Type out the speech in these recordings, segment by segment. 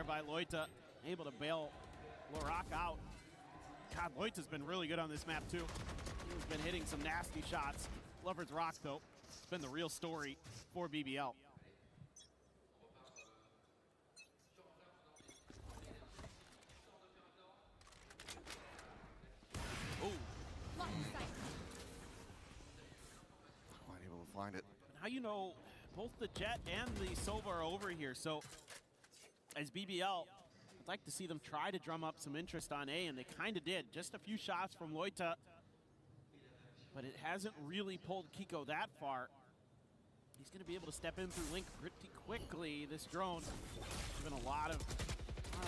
there by Loita, able to bail Lorak out. God, Loita's been really good on this map too. He's been hitting some nasty shots. Lover's Rock though, it's been the real story for BBL. Ooh. Quite able to find it. Now you know both the Jet and the Sova are over here, so as BBL, I'd like to see them try to drum up some interest on A, and they kind of did. Just a few shots from Loita, but it hasn't really pulled Kiko that far. He's going to be able to step in through Link pretty quickly. This drone giving a lot of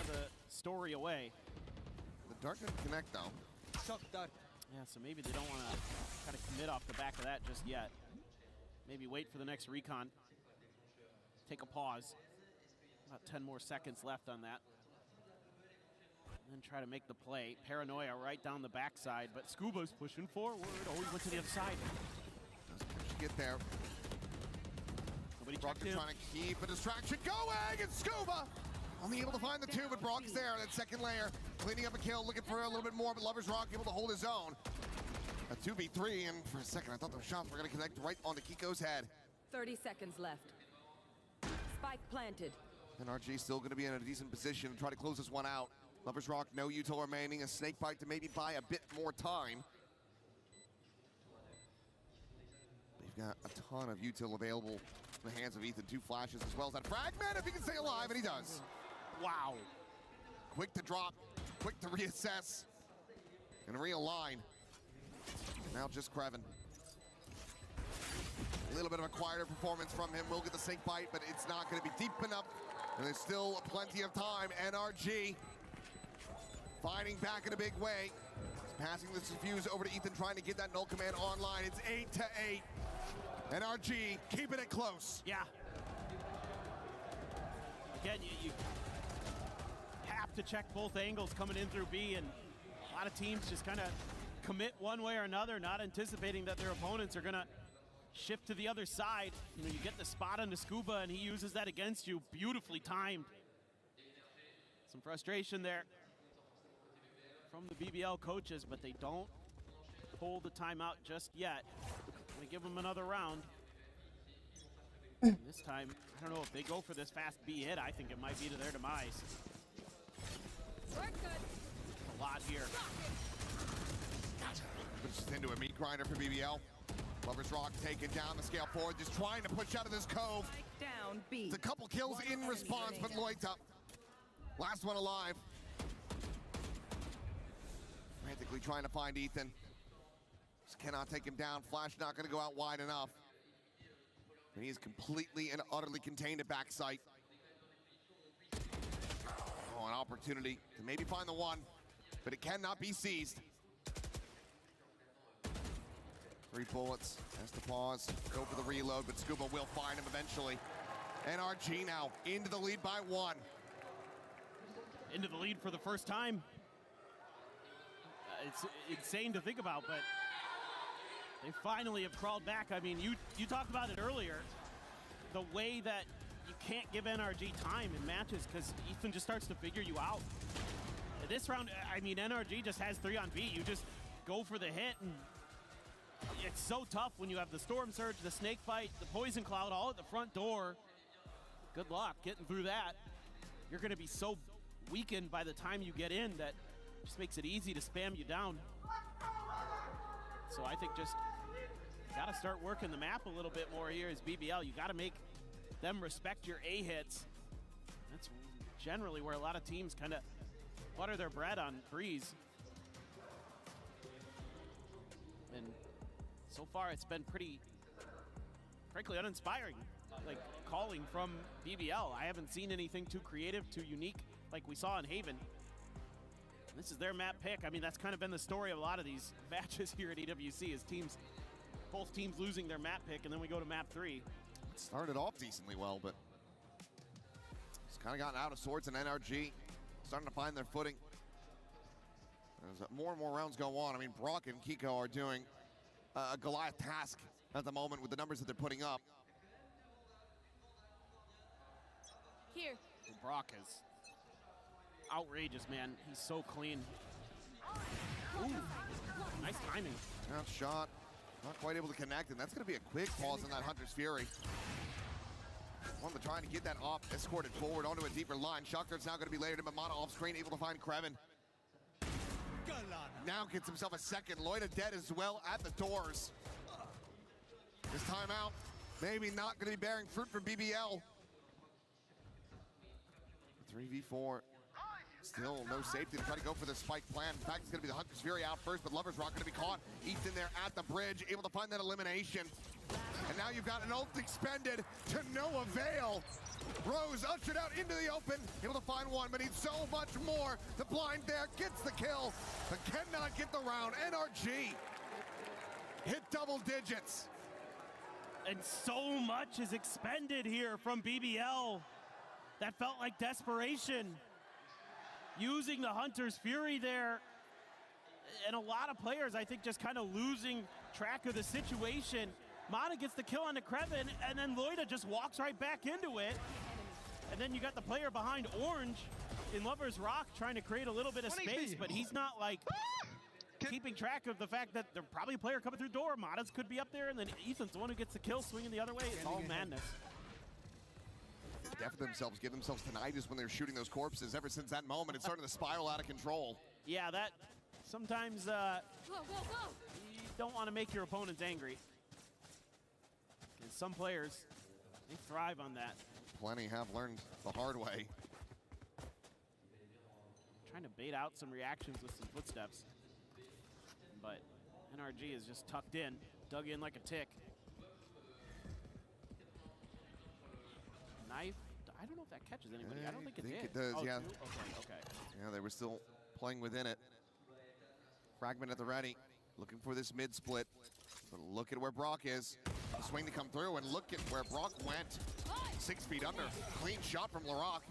the story away. The Dart didn't connect though. Yeah, so maybe they don't want to kind of commit off the back of that just yet. Maybe wait for the next recon. Take a pause. About 10 more seconds left on that. And then try to make the play. Paranoia right down the backside, but Scuba's pushing forward. Oh, he went to the other side. Doesn't get there. Nobody Brock checked him. trying to keep a distraction going, and Scuba only able to find the two, but Brock's there. That second layer, cleaning up a kill, looking for a little bit more, but Lover's Rock able to hold his own. A 2v3, and for a second, I thought those shots were going to connect right onto Kiko's head. 30 seconds left. Spike planted. NRG still going to be in a decent position to try to close this one out. Lover's Rock, no util remaining. A snake bite to maybe buy a bit more time. They've got a ton of util available in the hands of Ethan. 2 flashes as well as that fragment if he can stay alive, and he does. Wow. Quick to drop, quick to reassess, and realign. Now just Kreven. A little bit of a quieter performance from him. Will get the snake bite, but it's not going to be deep enough. And there's still plenty of time. NRG fighting back in a big way. He's passing this defuse over to Ethan, trying to get that null command online. It's 8-8. NRG keeping it close. Yeah. Again, you have to check both angles coming in through B, and a lot of teams just kind of commit one way or another, not anticipating that their opponents are going to shift to the other side. You know, you get the spot on the Scuba, and he uses that against you. Beautifully timed. Some frustration there from the BBL coaches, but they don't pull the timeout just yet. Gonna give them another round. And this time, I don't know if they go for this fast B hit. I think it might be to their demise. We're good. A lot here. Pushes into a meat grinder for BBL. Lover's Rock taking down the scale forward, just trying to push out of this cove. Spike down B. It's a couple kills in response, but Loita, last one alive. Frantically trying to find Ethan. Just cannot take him down. Flash not going to go out wide enough. And he's completely and utterly contained at backside. Oh, an opportunity to maybe find the one, but it cannot be seized. 3 bullets, has to pause, go for the reload, but Scuba will find him eventually. NRG now into the lead by 1. Into the lead for the first time. It's insane to think about, but they finally have crawled back. I mean, you talked about it earlier, the way that you can't give NRG time in matches because Ethan just starts to figure you out. This round, I mean, NRG just has 3 on B. You just go for the hit, and it's so tough when you have the Storm Surge, the Snake Bite, the Poison Cloud all at the front door. Good luck getting through that. You're going to be so weakened by the time you get in that just makes it easy to spam you down. So I think just got to start working the map a little bit more here as BBL. You got to make them respect your A hits. That's generally where a lot of teams kind of butter their bread on Breeze. And so far it's been pretty, frankly, uninspiring. Like calling from BBL. I haven't seen anything too creative, too unique like we saw in Haven. This is their map pick. I mean, that's kind of been the story of a lot of these matches here at EWC is teams, both teams losing their map pick, and then we go to map 3. It started off decently well, but it's kind of gotten out of sorts, and NRG starting to find their footing. As more and more rounds go on, I mean, Brock and Kiko are doing a Goliath task at the moment with the numbers that they're putting up. Here. Brock has outrageous, man. He's so clean. Ooh, nice timing. That shot, not quite able to connect, and that's going to be a quick pause on that Hunter's Fury. One of trying to get that op escorted forward onto a deeper line. Shockdart's now going to be layered in, but Mata off screen, able to find Kreven. Now gets himself a second. Loida dead as well at the doors. This time out, maybe not going to be bearing fruit from BBL. 3v4. Still no safety to try to go for the spike plan. In fact, it's going to be the Hunter's Fury out first, but Lover's Rock going to be caught. Ethan there at the bridge, able to find that elimination. And now you've got an ult expended to no avail. Rose ushered out into the open, able to find one, but needs so much more. The blind there gets the kill, but cannot get the round. NRG hit double digits. And so much is expended here from BBL. That felt like desperation. Using the Hunter's Fury there. And a lot of players, I think, just kind of losing track of the situation. Mata gets the kill on the Kreven, and then Loida just walks right back into it. And then you got the player behind Orange in Lover's Rock trying to create a little bit of space, but he's not like keeping track of the fact that there's probably a player coming through door. Mata's could be up there, and then Ethan's the one who gets the kill, swinging the other way. It's all madness. Death themselves, give themselves tinnitus when they're shooting those corpses. Ever since that moment, it's starting to spiral out of control. Yeah, that sometimes you don't want to make your opponents angry. And some players, they thrive on that. Plenty have learned the hard way. Trying to bait out some reactions with some footsteps. But NRG is just tucked in, dug in like a tick. Knife. I don't know if that catches anybody. I don't think it did. It does, oh, yeah. Okay. Yeah, they were still playing within it. Fragment at the ready, looking for this mid split. But look at where Brock is. The swing to come through, and look at where Brock went. 6 feet under. Clean shot from Larock.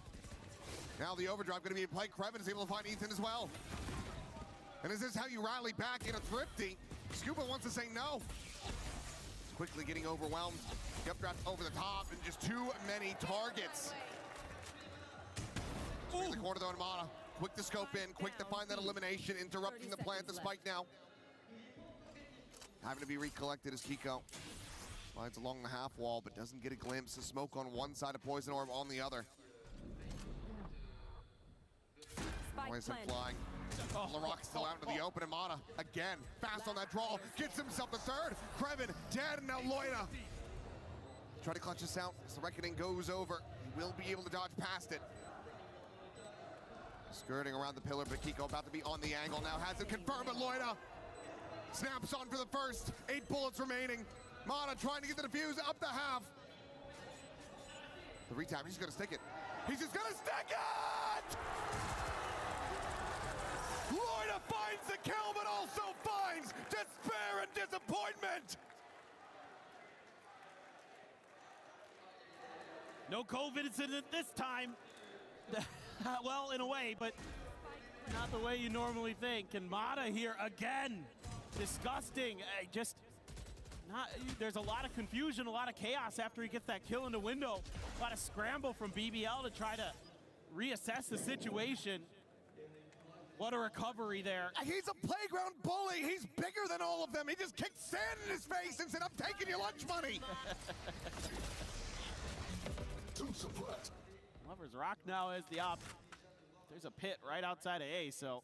Now the overdrive going to be in play. Kreven is able to find Ethan as well. And is this how you rally back in a thrifty? Scuba wants to say no. Quickly getting overwhelmed. The updraft over the top, and just too many targets. In the corner though, and Mata. Quick to scope in, quick to find that elimination, interrupting the plant, the spike now. Having to be recollected as Kiko slides along the half wall, but doesn't get a glimpse. The smoke on one side, of Poison Orb on the other. Poison flying. Larock still out into the open, and Mata again fast on that draw, gets himself the third. Kreven dead, and now Loida try to clutch this out as the reckoning goes over. He will be able to dodge past it. Skirting around the pillar, but Kiko about to be on the angle now, has it confirmed, but Loida snaps on for the first. 8 bullets remaining. Mata trying to get the defuse up the half. The retime, he's gonna stick it. He's just gonna stick it! Loida finds the kill, but also finds despair and disappointment. No COVID incident this time. Well, in a way, but not the way you normally think. And Mata here again. Disgusting. Just not. There's a lot of confusion, a lot of chaos after he gets that kill in the window. A lot of scramble from BBL to try to reassess the situation. What a recovery there. He's a playground bully. He's bigger than all of them. He just kicked sand in his face and said, "I'm taking your lunch money." Lover's Rock now as the op. There's a pit right outside of A, so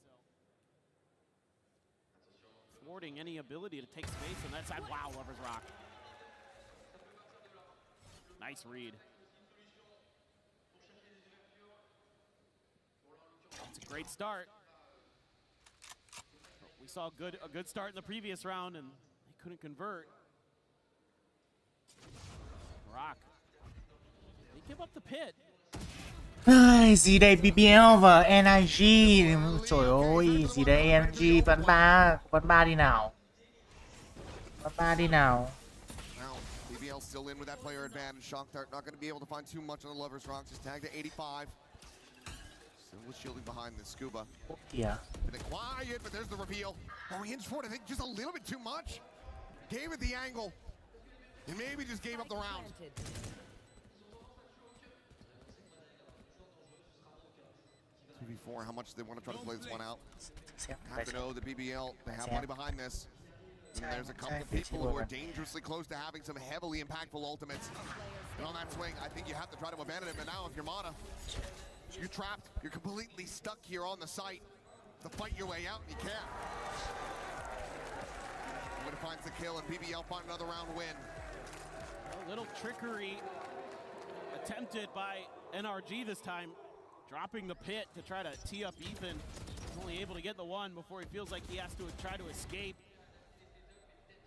thwarting any ability to take space on that side. Wow, Lover's Rock. Nice read. It's a great start. We saw a good start in the previous round, and they couldn't convert. Rock. They give up the pit. Gì đây BBL và NRG. Trời ơi, gì đây NRG ván 3 đi nào. Ván 3 đi nào. Now, BBL still in with that player advantage. Shockdart not going to be able to find too much on the Lover's Rock. Just tagged at 85. Still was shielding behind the Scuba. Yeah. Been quiet, but there's the reveal. Oh, he hinged forward, I think just a little bit too much. Gave it the angle. And maybe just gave up the round. before how much they want to try to play this one out. Have to know the BBL, they have money behind this. And there's a couple of people who are dangerously close to having some heavily impactful ultimates. And on that swing, I think you have to try to abandon it. But now if you're Mana, you're trapped. You're completely stuck here on the site. To fight your way out, and you can't. Winner finds the kill, and BBL find another round win. A little trickery attempted by NRG this time, dropping the pit to try to tee up Ethan. He's only able to get the one before he feels like he has to try to escape.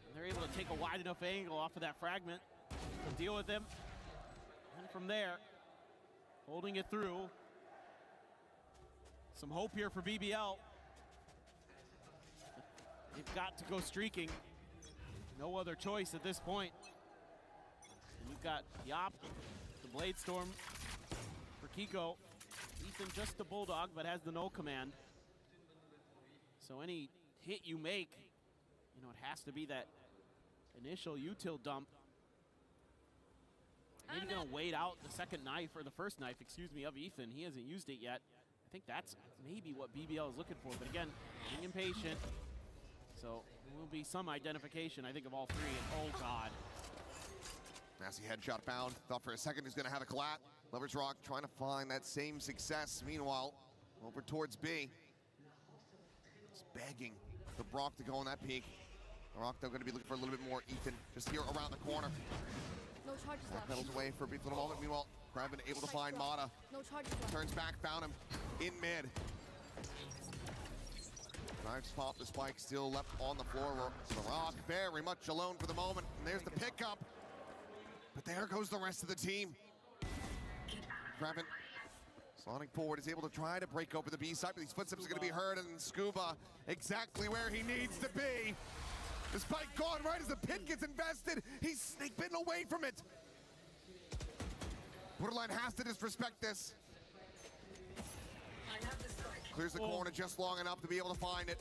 And they're able to take a wide enough angle off of that fragment to deal with him. And from there, holding it through. Some hope here for BBL. They've got to go streaking. No other choice at this point. And you've got Yop, the Blade Storm for Kiko. Ethan just the Bulldog, but has the no command. So any hit you make, you know, it has to be that initial util dump. Maybe gonna wait out the second knife, or the first knife, excuse me, of Ethan. He hasn't used it yet. I think that's maybe what BBL is looking for, but again, being impatient. So there will be some identification, I think, of all three. And oh God. Nasty headshot found. Thought for a second he's gonna have a collat. Lover's Rock trying to find that same success. Meanwhile, over towards B. Just begging the Brock to go on that peak. The Rock though gonna be looking for a little bit more. Ethan just here around the corner. No charges left. Pedals away for a brief little moment. Meanwhile, Kraven able to find Mata. No charges left. Turns back, found him in mid. Drives pop, the spike still left on the floor. The Rock very much alone for the moment. And there's the pickup. But there goes the rest of the team. Kraven, sliding forward, is able to try to break open the B side, but these footsteps are going to be heard, and Scuba exactly where he needs to be. The spike gone right as the pit gets invested. He's snake bitten away from it. Borderline has to disrespect this. Clears the corner just long enough to be able to find it.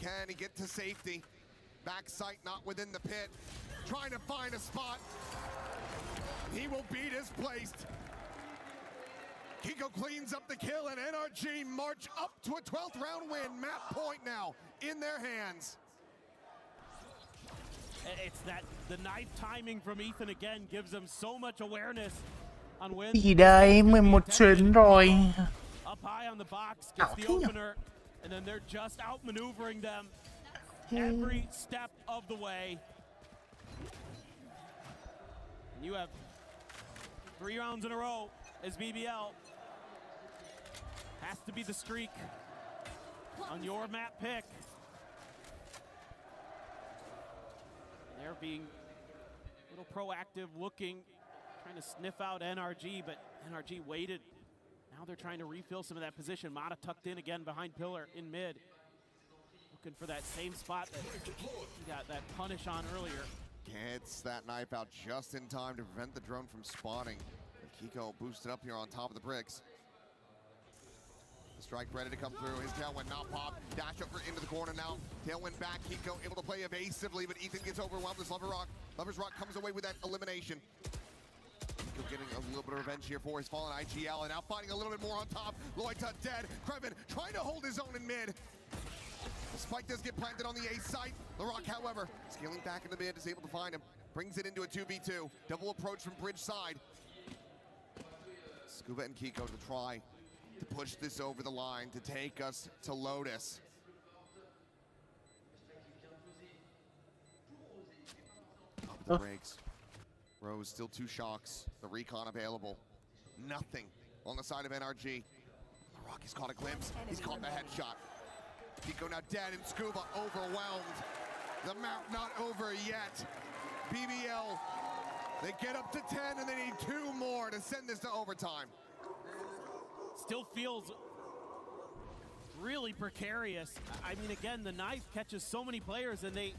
Can he get to safety? Back sight not within the pit. Trying to find a spot. He will be displaced. Kiko cleans up the kill, and NRG march up to a 12th round win. Map point now in their hands. It's that the knife timing from Ethan again gives them so much awareness on when. Gì đây, 11 chuyến rồi. Up high on the box, gets the opener, and then they're just outmaneuvering them every step of the way. And you have 3 rounds in a row as BBL. Has to be the streak on your map pick. They're being a little proactive, looking, trying to sniff out NRG, but NRG waited. Now they're trying to refill some of that position. Mata tucked in again behind pillar in mid. Looking for that same spot that he got that punish on earlier. Gets that knife out just in time to prevent the drone from spawning. And Kiko boosted up here on top of the bricks. The strike ready to come through. His tailwind not popped. Dash over into the corner now. Tailwind back. Kiko able to play evasively, but Ethan gets overwhelmed as Lover's Rock. Lover's Rock comes away with that elimination. Kiko getting a little bit of revenge here for his fallen IGL, and now fighting a little bit more on top. Loita dead. Kraven trying to hold his own in mid. The spike does get planted on the A site. LaRock, however, scaling back into mid, is able to find him. Brings it into a 2v2. Double approach from bridge side. Scuba and Kiko to try to push this over the line to take us to Lotus. Up the brakes. Rose still 2 shocks. The recon available. Nothing on the side of NRG. LaRock has caught a glimpse. He's caught the headshot. Kiko now dead, and Scuba overwhelmed. The map not over yet. BBL, they get up to 10, and they need 2 more to send this to overtime. Still feels really precarious. I mean, again, the knife catches so many players, and they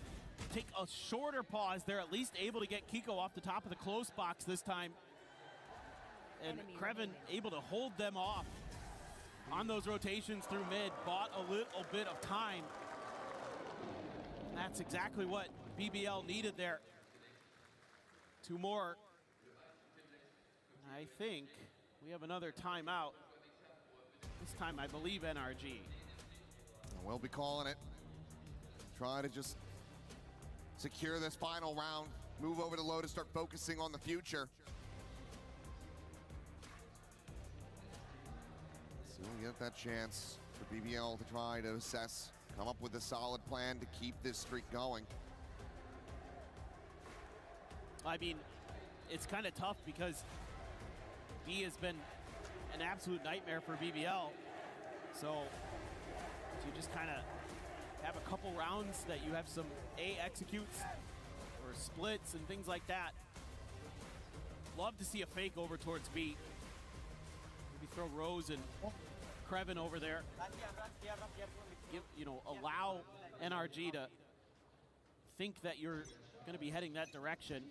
take a shorter pause. They're at least able to get Kiko off the top of the close box this time. And Kraven able to hold them off on those rotations through mid, bought a little bit of time. And that's exactly what BBL needed there. 2 more. I think we have another timeout. This time, I believe NRG. We'll be calling it. Try to just secure this final round. Move over to low to start focusing on the future. So we'll get that chance for BBL to try to assess, come up with a solid plan to keep this streak going. I mean, it's kind of tough because B has been an absolute nightmare for BBL. So you just kind of have a couple rounds that you have some A executes or splits and things like that. Love to see a fake over towards B. Maybe throw Rose and Krevin over there. Allow NRG to think that you're going to be heading that direction.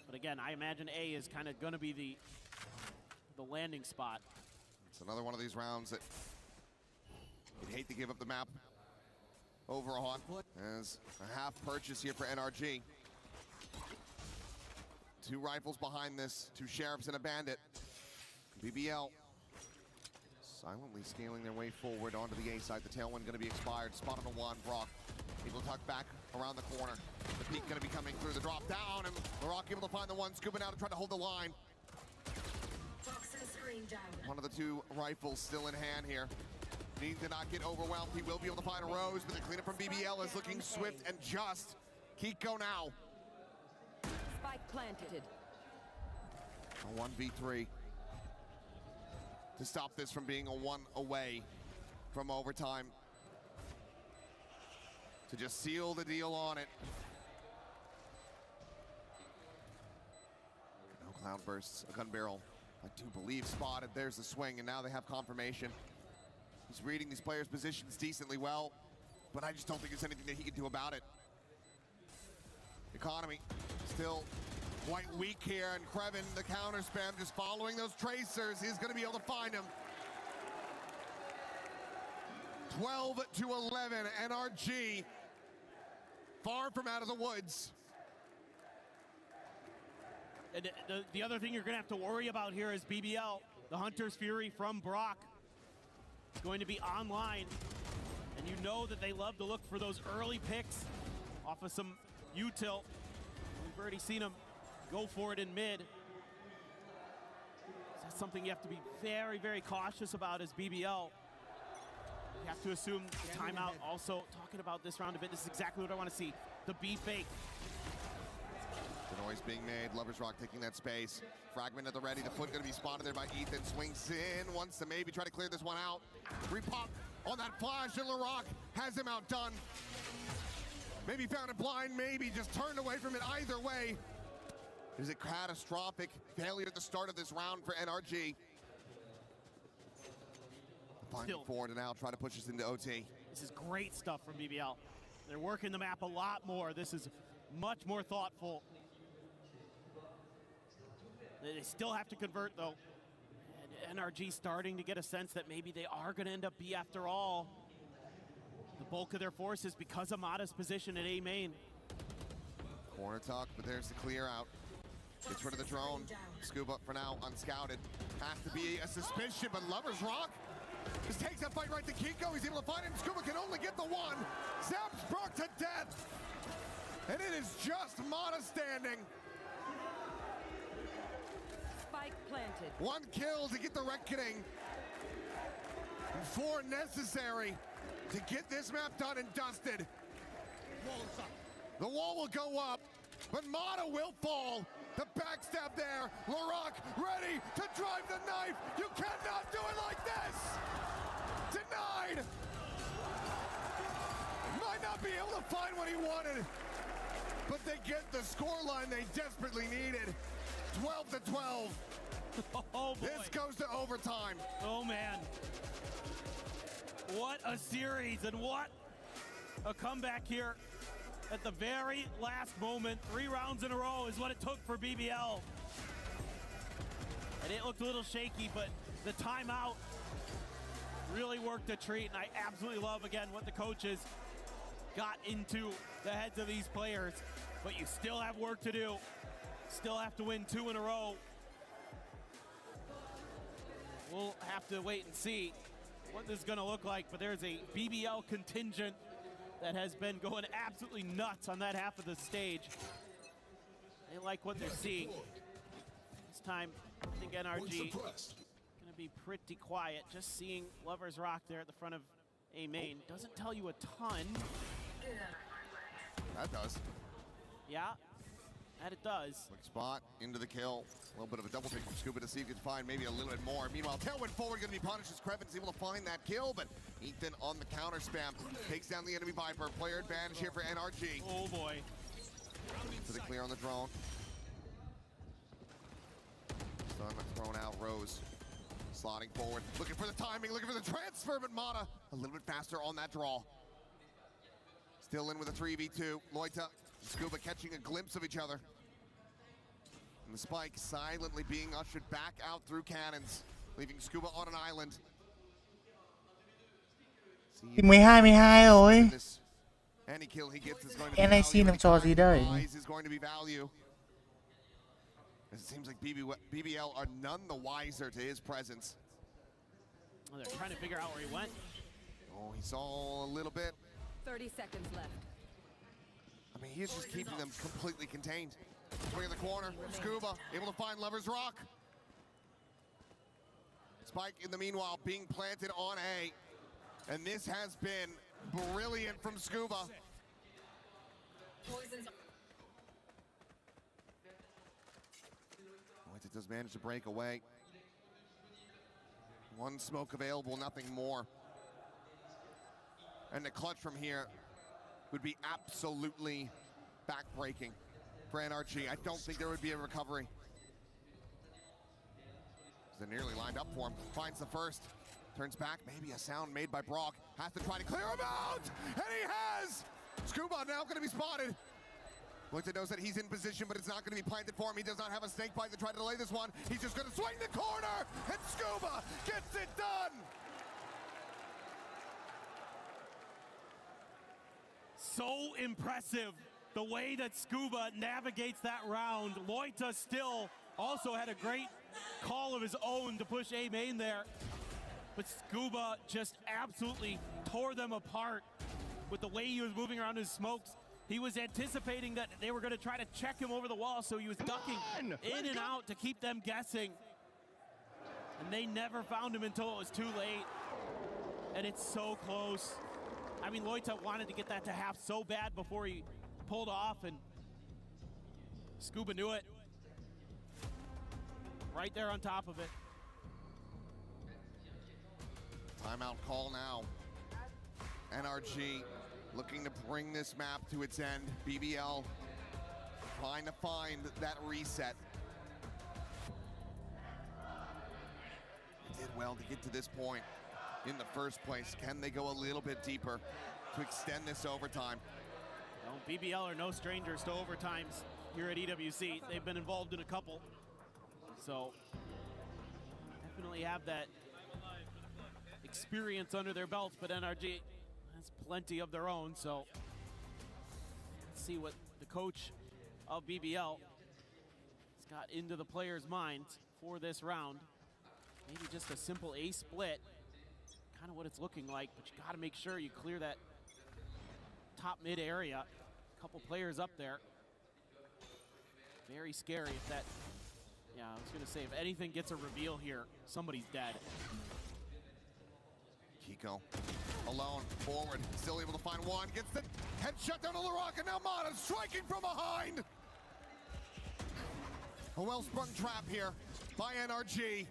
But again, I imagine A is kind of going to be the landing spot. It's another one of these rounds that you'd hate to give up the map over on. As a half purchase here for NRG. 2 rifles behind this, 2 sheriffs and a bandit. BBL silently scaling their way forward onto the A side. The tailwind going to be expired. Spot on the one, Brock. Able to tuck back around the corner. The peak going to be coming through the drop down, and LaRock able to find the one, scooping out and trying to hold the line. One of the 2 rifles still in hand here. Need to not get overwhelmed. He will be able to find a Rose, but the cleanup from BBL is looking swift and just. Kiko now. Spike planted. A 1v3 to stop this from being a 1 away from overtime. To just seal the deal on it. No cloud bursts, a gun barrel. I do believe spotted. There's the swing, and now they have confirmation. He's reading these players' positions decently well, but I just don't think there's anything that he can do about it. Economy still quite weak here, and Krevin, the counter spam, just following those tracers. He's going to be able to find him. 12 to 11, NRG far from out of the woods. And the other thing you're going to have to worry about here is BBL. The Hunter's Fury from Brock is going to be online. And you know that they love to look for those early picks off of some util. We've already seen them go for it in mid. So that's something you have to be very, very cautious about as BBL. You have to assume the timeout. Also, talking about this round a bit, this is exactly what I want to see. The B fake. The noise being made, Lover's Rock taking that space. Fragment at the ready, the foot gonna be spotted there by Ethan. Swings in, wants to maybe try to clear this one out. Repop on that flash, and LaRock has him outdone. Maybe found it blind, maybe just turned away from it. Either way, there's a catastrophic failure at the start of this round for NRG. Finding forward and now try to push us into OT. This is great stuff from BBL. They're working the map a lot more. This is much more thoughtful. They still have to convert though. And NRG starting to get a sense that maybe they are going to end up B after all. The bulk of their forces because of Mata's position at A main. Corner tuck, but there's the clear out. Gets rid of the drone. Scoop up for now, unscouted. Has to be a suspicion, but Lover's Rock just takes that fight right to Kiko. He's able to find him. Scuba can only get the one. Zaps Brock to death. And it is just Mata standing. Spike planted. 1 kill to get the reckoning. And 4 necessary to get this map done and dusted. The wall will go up, but Mata will fall. The backstab there. LaRock ready to drive the knife. You cannot do it like this. Denied. Might not be able to find what he wanted, but they get the scoreline they desperately needed. 12 to 12. Oh boy. This goes to overtime. Oh man. What a series and what a comeback here at the very last moment. 3 rounds in a row is what it took for BBL. And it looked a little shaky, but the timeout really worked a treat, and I absolutely love, again, what the coaches got into the heads of these players. But you still have work to do. Still have to win 2 in a row. We'll have to wait and see what this is going to look like, but there's a BBL contingent that has been going absolutely nuts on that half of the stage. They like what they're seeing. This time, I think NRG going to be pretty quiet. Just seeing Lovers Rock there at the front of A main doesn't tell you a ton. That does. Yeah, that it does. Quick spot into the kill. A little bit of a double take from Scuba to see if he can find maybe a little bit more. Meanwhile, Tailwind forward going to be punished as Krevin's able to find that kill, but Ethan on the counter spam takes down the enemy Viper. Player advantage here for NRG. Oh boy. To the clear on the drone. Stun thrown out. Rose slotting forward, looking for the timing, looking for the transfer, but Mata a little bit faster on that draw. Still in with a 3v2. Loita and Scuba catching a glimpse of each other. And the spike silently being ushered back out through cannons, leaving Scuba on an island. Thì 12 rồi. Any kill he gets is going to be NIC làm trò gì đây? is going to be value. It seems like BBL are none the wiser to his presence. Well, they're trying to figure out where he went. Oh, he saw a little bit. 30 seconds left. I mean, he's just keeping them completely contained. Swing in the corner, Scuba able to find Lover's Rock. Spike in the meanwhile being planted on A. And this has been brilliant from Scuba. It does manage to break away. One smoke available, nothing more. And the clutch from here would be absolutely back-breaking for NRG. I don't think there would be a recovery. They're nearly lined up for him. Finds the first. Turns back. Maybe a sound made by Brock. Has to try to clear him out! And he has! Scuba now going to be spotted. Loita knows that he's in position, but it's not going to be planted for him. He does not have a snake bite to try to delay this one. He's just going to swing the corner, and Scuba gets it done! So impressive the way that Scuba navigates that round. Loita still also had a great call of his own to push A main there. But Scuba just absolutely tore them apart with the way he was moving around his smokes. He was anticipating that they were going to try to check him over the wall, so he was ducking in and out to keep them guessing. And they never found him until it was too late. And it's so close. I mean, Loita wanted to get that to half so bad before he pulled off, and Scuba knew it. Right there on top of it. Timeout call now. NRG looking to bring this map to its end. BBL trying to find that reset. They did well to get to this point in the first place. Can they go a little bit deeper to extend this overtime? Well, BBL are no strangers to overtimes here at EWC. They've been involved in a couple. So definitely have that experience under their belts, but NRG has plenty of their own. So let's see what the coach of BBL has got into the players' minds for this round. Maybe just a simple A split, kind of what it's looking like, but you got to make sure you clear that top mid area. A couple players up there. Very scary if that, yeah, I was going to say, if anything gets a reveal here, somebody's dead. Kiko alone, forward, still able to find one, gets the headshot down on the rock, and now Mata striking from behind. A well-sprung trap here by NRG.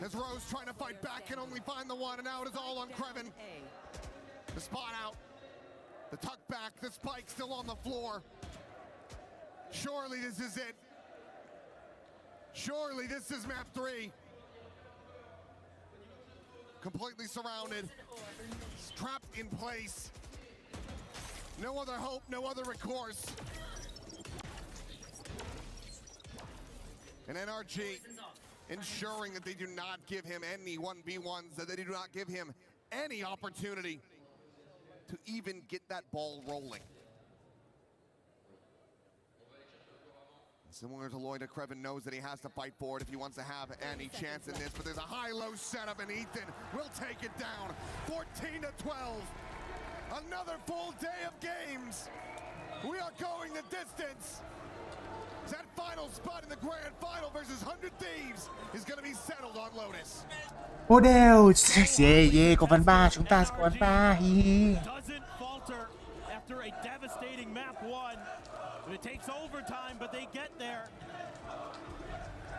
As Rose trying to fight back can only find the one, and now it is all on Krevin. The spot out, the tuck back, the spike still on the floor. Surely this is it. Surely this is map 3. Completely surrounded, trapped in place. No other hope, no other recourse. And NRG ensuring that they do not give him any 1v1s, that they do not give him any opportunity to even get that ball rolling. Similar to Lloyd, Kreven knows that he has to fight for it if he wants to have any chance in this, but there's a high-low setup, and Ethan will take it down. 14-12. Another full day of games. We are going the distance. That final spot in the grand final versus 100 Thieves is going to be settled on Lotus. Ô đều, yeah, có ván 3, chúng ta sẽ có ván 3. Doesn't falter after a devastating map 1. It takes overtime, but they get there.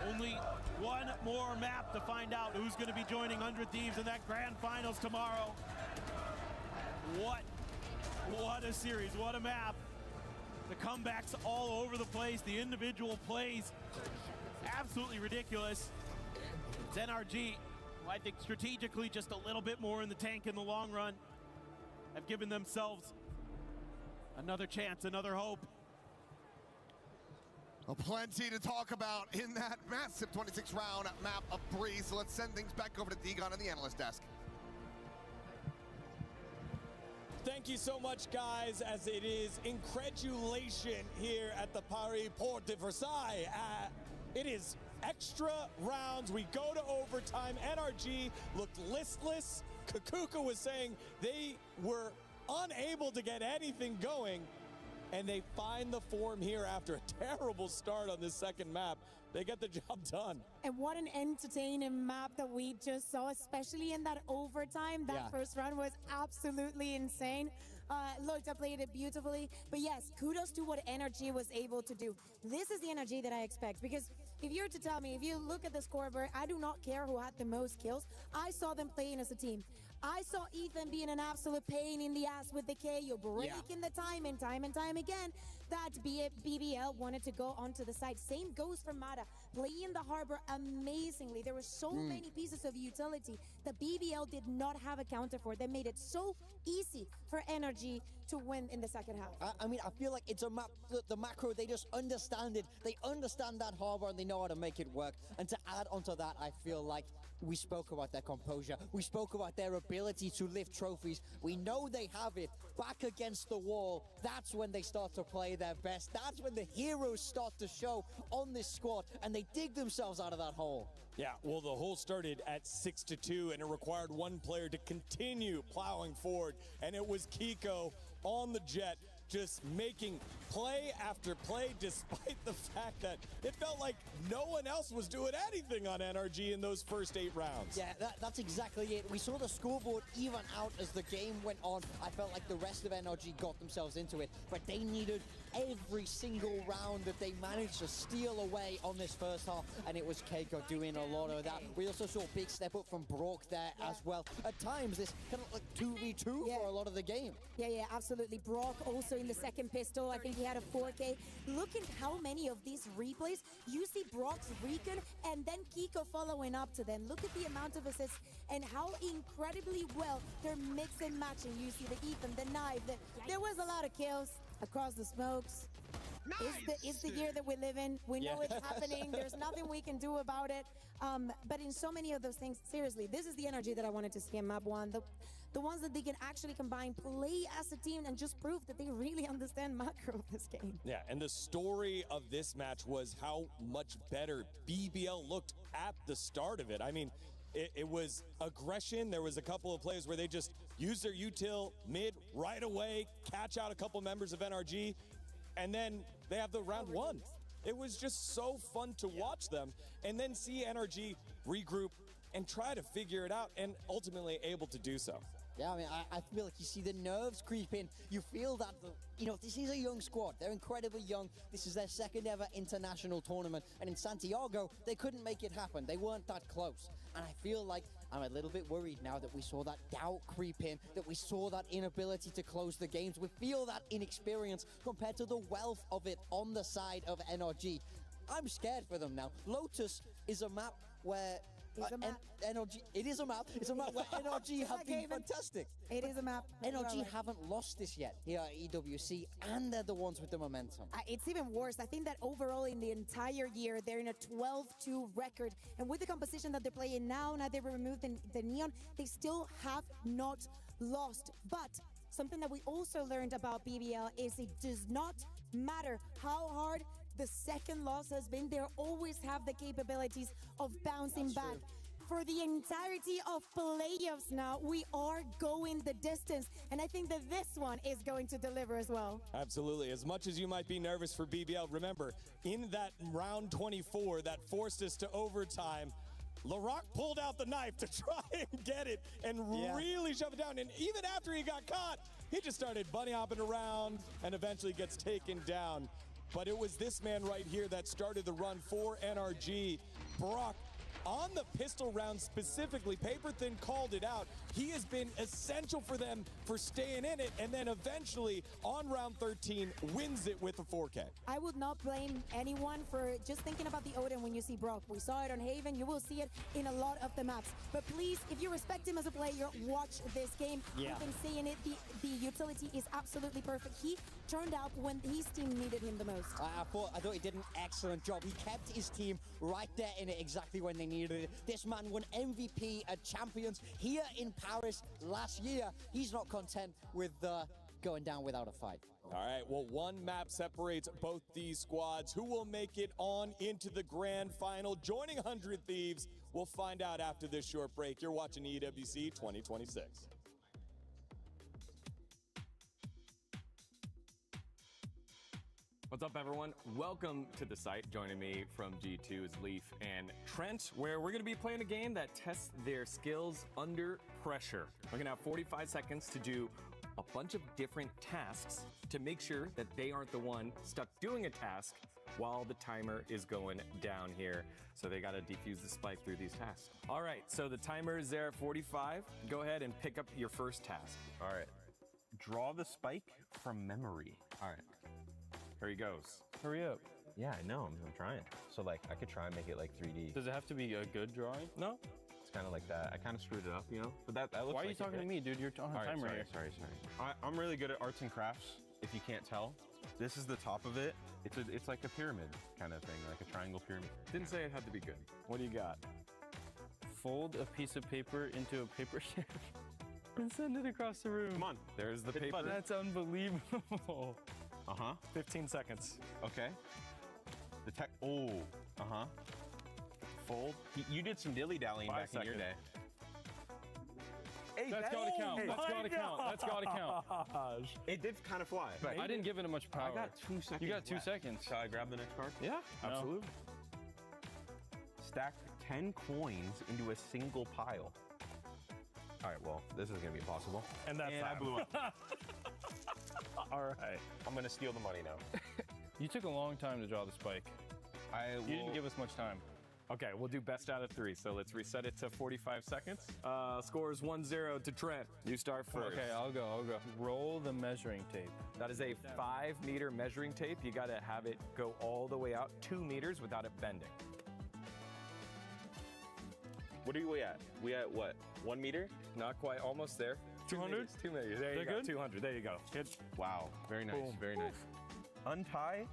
Only one more map to find out who's going to be joining 100 Thieves in that grand finals tomorrow. What a series, what a map. The comebacks all over the place, the individual plays, absolutely ridiculous. It's NRG, who I think strategically just a little bit more in the tank in the long run, have given themselves another chance, another hope. Well, plenty to talk about in that massive 26-round map of 3, so let's send things back over to Degon on the analyst desk. Thank you so much, guys, as it is incredulation here at the Paris Porte de Versailles. It is extra rounds. We go to overtime. NRG looked listless. Kakuka was saying they were unable to get anything going, and they find the form here after a terrible start on this second map. They get the job done. And what an entertaining map that we just saw, especially in that overtime. That first run was absolutely insane. Looked, I played it beautifully. But yes, kudos to what NRG was able to do. This is the energy that I expect, because if you were to tell me, if you look at the scoreboard, I do not care who had the most kills. I saw them playing as a team. I saw Ethan being an absolute pain in the ass with the KO, breaking the time and time again. That BBL wanted to go onto the side. Same goes for Mata, playing the harbor amazingly. There were so many pieces of utility that BBL did not have a counter for. They made it so easy for NRG to win in the second half. I mean, I feel like it's a map, the macro, they just understand it. They understand that harbor and they know how to make it work. And to add onto that, I feel like we spoke about their composure. We spoke about their ability to lift trophies. We know they have it. Back against the wall, that's when they start to play their best. That's when the heroes start to show on this squad, and they dig themselves out of that hole. Yeah, well, the hole started at 6-2, and it required one player to continue plowing forward, and it was Kiko on the jet, just making play after play, despite the fact that it felt like no one else was doing anything on NRG in those first 8 rounds. Yeah, that's exactly it. We saw the scoreboard even out as the game went on. I felt like the rest of NRG got themselves into it, but they needed every single round that they managed to steal away on this first half, and it was Keiko doing a lot of that. We also saw a big step up from Brock there as well. At times, this kind of like 2v2 for a lot of the game. Yeah, absolutely. Brock also in the second pistol. I think he had a 4K. Look at how many of these replays you see Brock's recon and then Kiko following up to them. Look at the amount of assists and how incredibly well they're mixing and matching. You see the Ethan, the knife. There was a lot of kills across the smokes. It's the year that we live in. We know it's happening. There's nothing we can do about it. But in so many of those things, seriously, this is the energy that I wanted to see in map 1. The ones that they can actually combine, play as a team, and just prove that they really understand macro of this game. Yeah, and the story of this match was how much better BBL looked at the start of it. I mean, it was aggression. There was a couple of plays where they just used their util mid right away, catch out a couple members of NRG, and then they have the round 1. It was just so fun to watch them, and then see NRG regroup and try to figure it out, and ultimately able to do so. Yeah, I mean, I feel like you see the nerves creep in. You feel that, you know, this is a young squad. They're incredibly young. This is their second ever international tournament. And in Santiago, they couldn't make it happen. They weren't that close. And I feel like I'm a little bit worried now that we saw that doubt creep in, that we saw that inability to close the games. We feel that inexperience compared to the wealth of it on the side of NRG. I'm scared for them now. Lotus is a map where NRG, it is a map. It's a map where NRG have been fantastic. It is a map. NRG haven't lost this yet here at EWC, and they're the ones with the momentum. It's even worse. I think that overall in the entire year, they're in a 12-2 record. And with the composition that they're playing now they've removed the Neon, they still have not lost. But something that we also learned about BBL is it does not matter how hard the second loss has been, they always have the capabilities of bouncing back. For the entirety of playoffs now, we are going the distance, and I think that this one is going to deliver as well. Absolutely. As much as you might be nervous for BBL, remember, in that round 24 that forced us to overtime, LaRock pulled out the knife to try and get it and really shove it down. And even after he got caught, he just started bunny hopping around and eventually gets taken down. But it was this man right here that started the run for NRG. Brock, on the pistol round specifically, Paper Thin called it out. He has been essential for them for staying in it, and then eventually on round 13 wins it with a 4K. I would not blame anyone for just thinking about the Odin when you see Brock. We saw it on Haven, you will see it in a lot of the maps. But please, if you respect him as a player, watch this game. We've been seeing it, the utility is absolutely perfect. He turned out when his team needed him the most. I thought he did an excellent job. He kept his team right there in it exactly when they needed it. This man won MVP at Champions here in Paris last year. He's not content with going down without a fight. All right, well, one map separates both these squads. Who will make it on into the grand final? Joining 100 Thieves, we'll find out after this short break. You're watching EWC 2026. What's up, everyone? Welcome to the site. Joining me from G2 is Leaf and Trent, where we're going to be playing a game that tests their skills under pressure. We're going to have 45 seconds to do a bunch of different tasks to make sure that they aren't the one stuck doing a task while the timer is going down here. So they got to defuse the spike through these tasks. All right, so the timer is there at 45. Go ahead and pick up your first task. All right. Draw the spike from memory. All right. Here he goes. Hurry up. Yeah, I know. I'm trying. So, like, I could try and make it, like, 3D. Does it have to be a good drawing? No. It's kind of like that. I kind of screwed it up, you know? But that looks Why are like you talking to me, dude? You're on All right, time right here. Sorry. I'm really good at arts and crafts, if you can't tell. This is the top of it. It's like a pyramid kind of thing, like a triangle pyramid. Didn't say it had to be good. What do you got? Fold a piece of paper into a paper ship and send it across the room. Come on. There's the paper. That's unbelievable. 15 seconds. Okay. The tech. Oh. Fold. You did some dilly-dallying back in your day. Hey, That's gotta count. That's gotta count. That's gotta count. It did kind of fly. I didn't give it much power. I got 2 seconds. You got 2 left. seconds. Shall I grab the next card? Yeah, Absolutely. Stack 10 coins into a single pile. All right, well, this is gonna be impossible. And I blew up. All right. I'm gonna steal the money now. You took a long time to draw the spike. You didn't give us much time. Okay, we'll do best out of 3. So let's reset it to 45 seconds. Score is 1-0 to Trent. You start first. Okay, I'll go. Roll the measuring tape. That is a 5-meter measuring tape. You got to have it go all the way out 2 meters without it bending. What are we at? We at what? 1 meter? Not quite. Almost there. 200? 2 meters. There you go. Good? 200. There you go. Good. Wow. Very nice. Boom. Very nice. Untie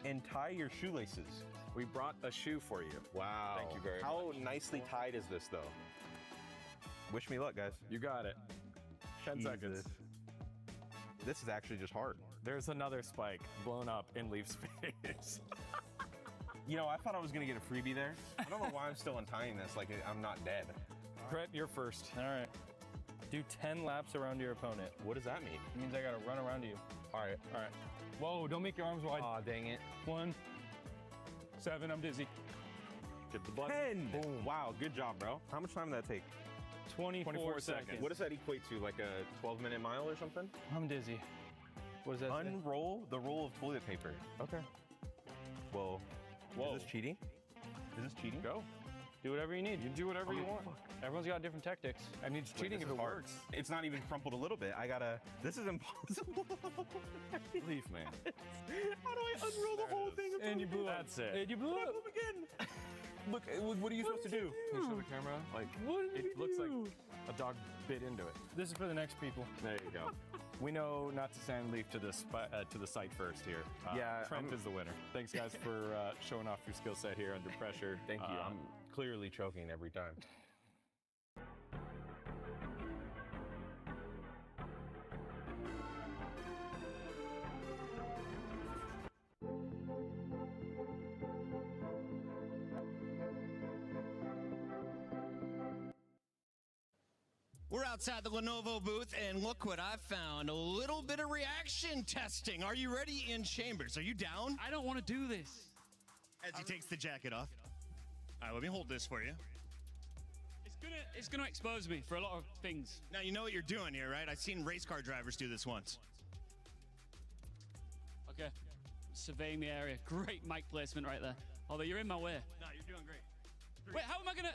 and tie your shoelaces. We brought a shoe for you. Wow. Thank you very much. How nicely tied is this, though? Wish me luck, guys. You got it. 10 seconds. This is actually just hard. There's another spike blown up in Leaf's face. You know, I thought I was going to get a freebie there. I don't know why I'm still untying this like I'm not dead. Trent, you're first. All right. Do 10 laps around your opponent. What does that mean? It means I gotta run around you. All right. Whoa, don't make your arms wide. Aw, dang it. 1, 7, I'm dizzy. Get the button. 10! Boom. Wow, good job, bro. How much time did that take? 24 seconds. What does that equate to, like a 12-minute mile or something? I'm dizzy. What does that say? Unroll the roll of toilet paper. Okay. Well, is this cheating? Is this cheating? Go. Do whatever you need. You do whatever you want. Everyone's got different tactics. I mean, it's cheating if it works. It's not even crumpled a little bit. This is impossible. Leaf, man. How do I unroll the whole thing? And you blew up. That's it. And you blew up. Again. Look, what are you supposed to do? Can you show the camera? Like, it looks like a dog bit into it. This is for the next people. There you go. We know not to send Leaf to the site first here. Trent is the winner. Thanks, guys, for showing off your skill set here under pressure. Thank you. I'm clearly choking every time. We're outside the Lenovo booth, and look what I found. A little bit of reaction testing. Are you ready in chambers? Are you down? I don't want to do this. As he takes the jacket off. All right, let me hold this for you. It's gonna expose me for a lot of things. Now, you know what you're doing here, right? I've seen race car drivers do this once. Okay. Surveying the area. Great mic placement right there. Although you're in my way. No, you're doing great. Wait, how am I gonna...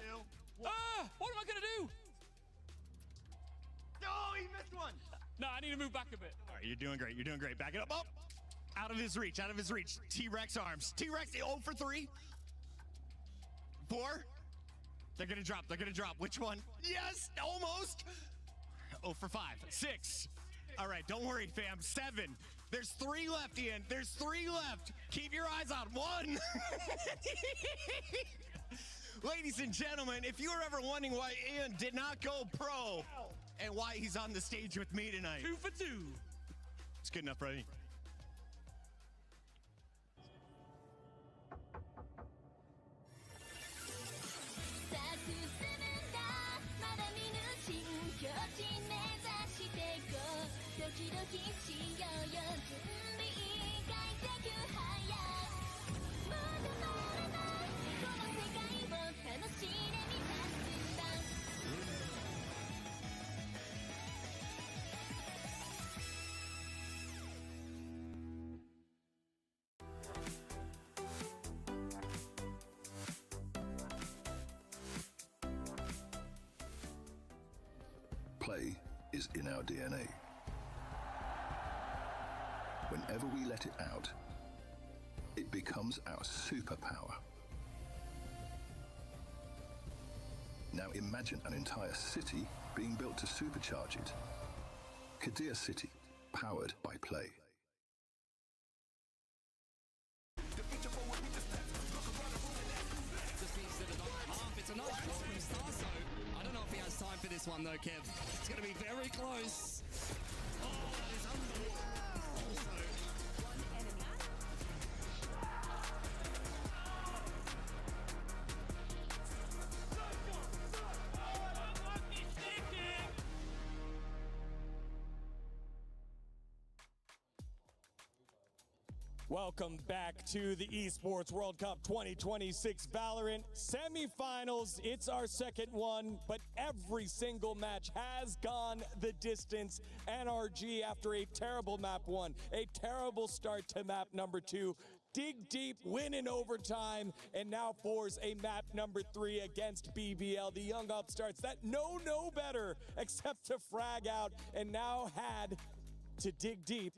what am I gonna do? Oh, he missed one. No, I need to move back a bit. All right, you're doing great. You're doing great. Back it up. Oh, out of his reach. Out of his reach. T-Rex arms. T-Rex 0 for 3. 4. They're gonna drop. They're gonna drop. Which one? Yes, almost. 0 for 5. 6. All right, don't worry, fam. 7. There's 3 left, Ian. There's 3 left. Keep your eyes on 1. Ladies and gentlemen, if you were ever wondering why Ian did not go pro and why he's on the stage with me tonight. 2 for 2. It's good enough, right? Play is in our DNA. Whenever we let it out, it becomes our superpower. Now imagine an entire city being built to supercharge it. Kadir City, powered by Play. It's a nice ball from Starso. I don't know if he has time for this one though, Kev. It's going to be very close. Oh, that is unbelievable. Also, Welcome back to the Esports World Cup 2026 Valorant semifinals. It's our second one, but every single match has gone the distance. NRG, after a terrible map 1, a terrible start to map number 2, dig deep, win in overtime, and now force a map number 3 against BBL. The young upstarts that know no better except to frag out, and now had to dig deep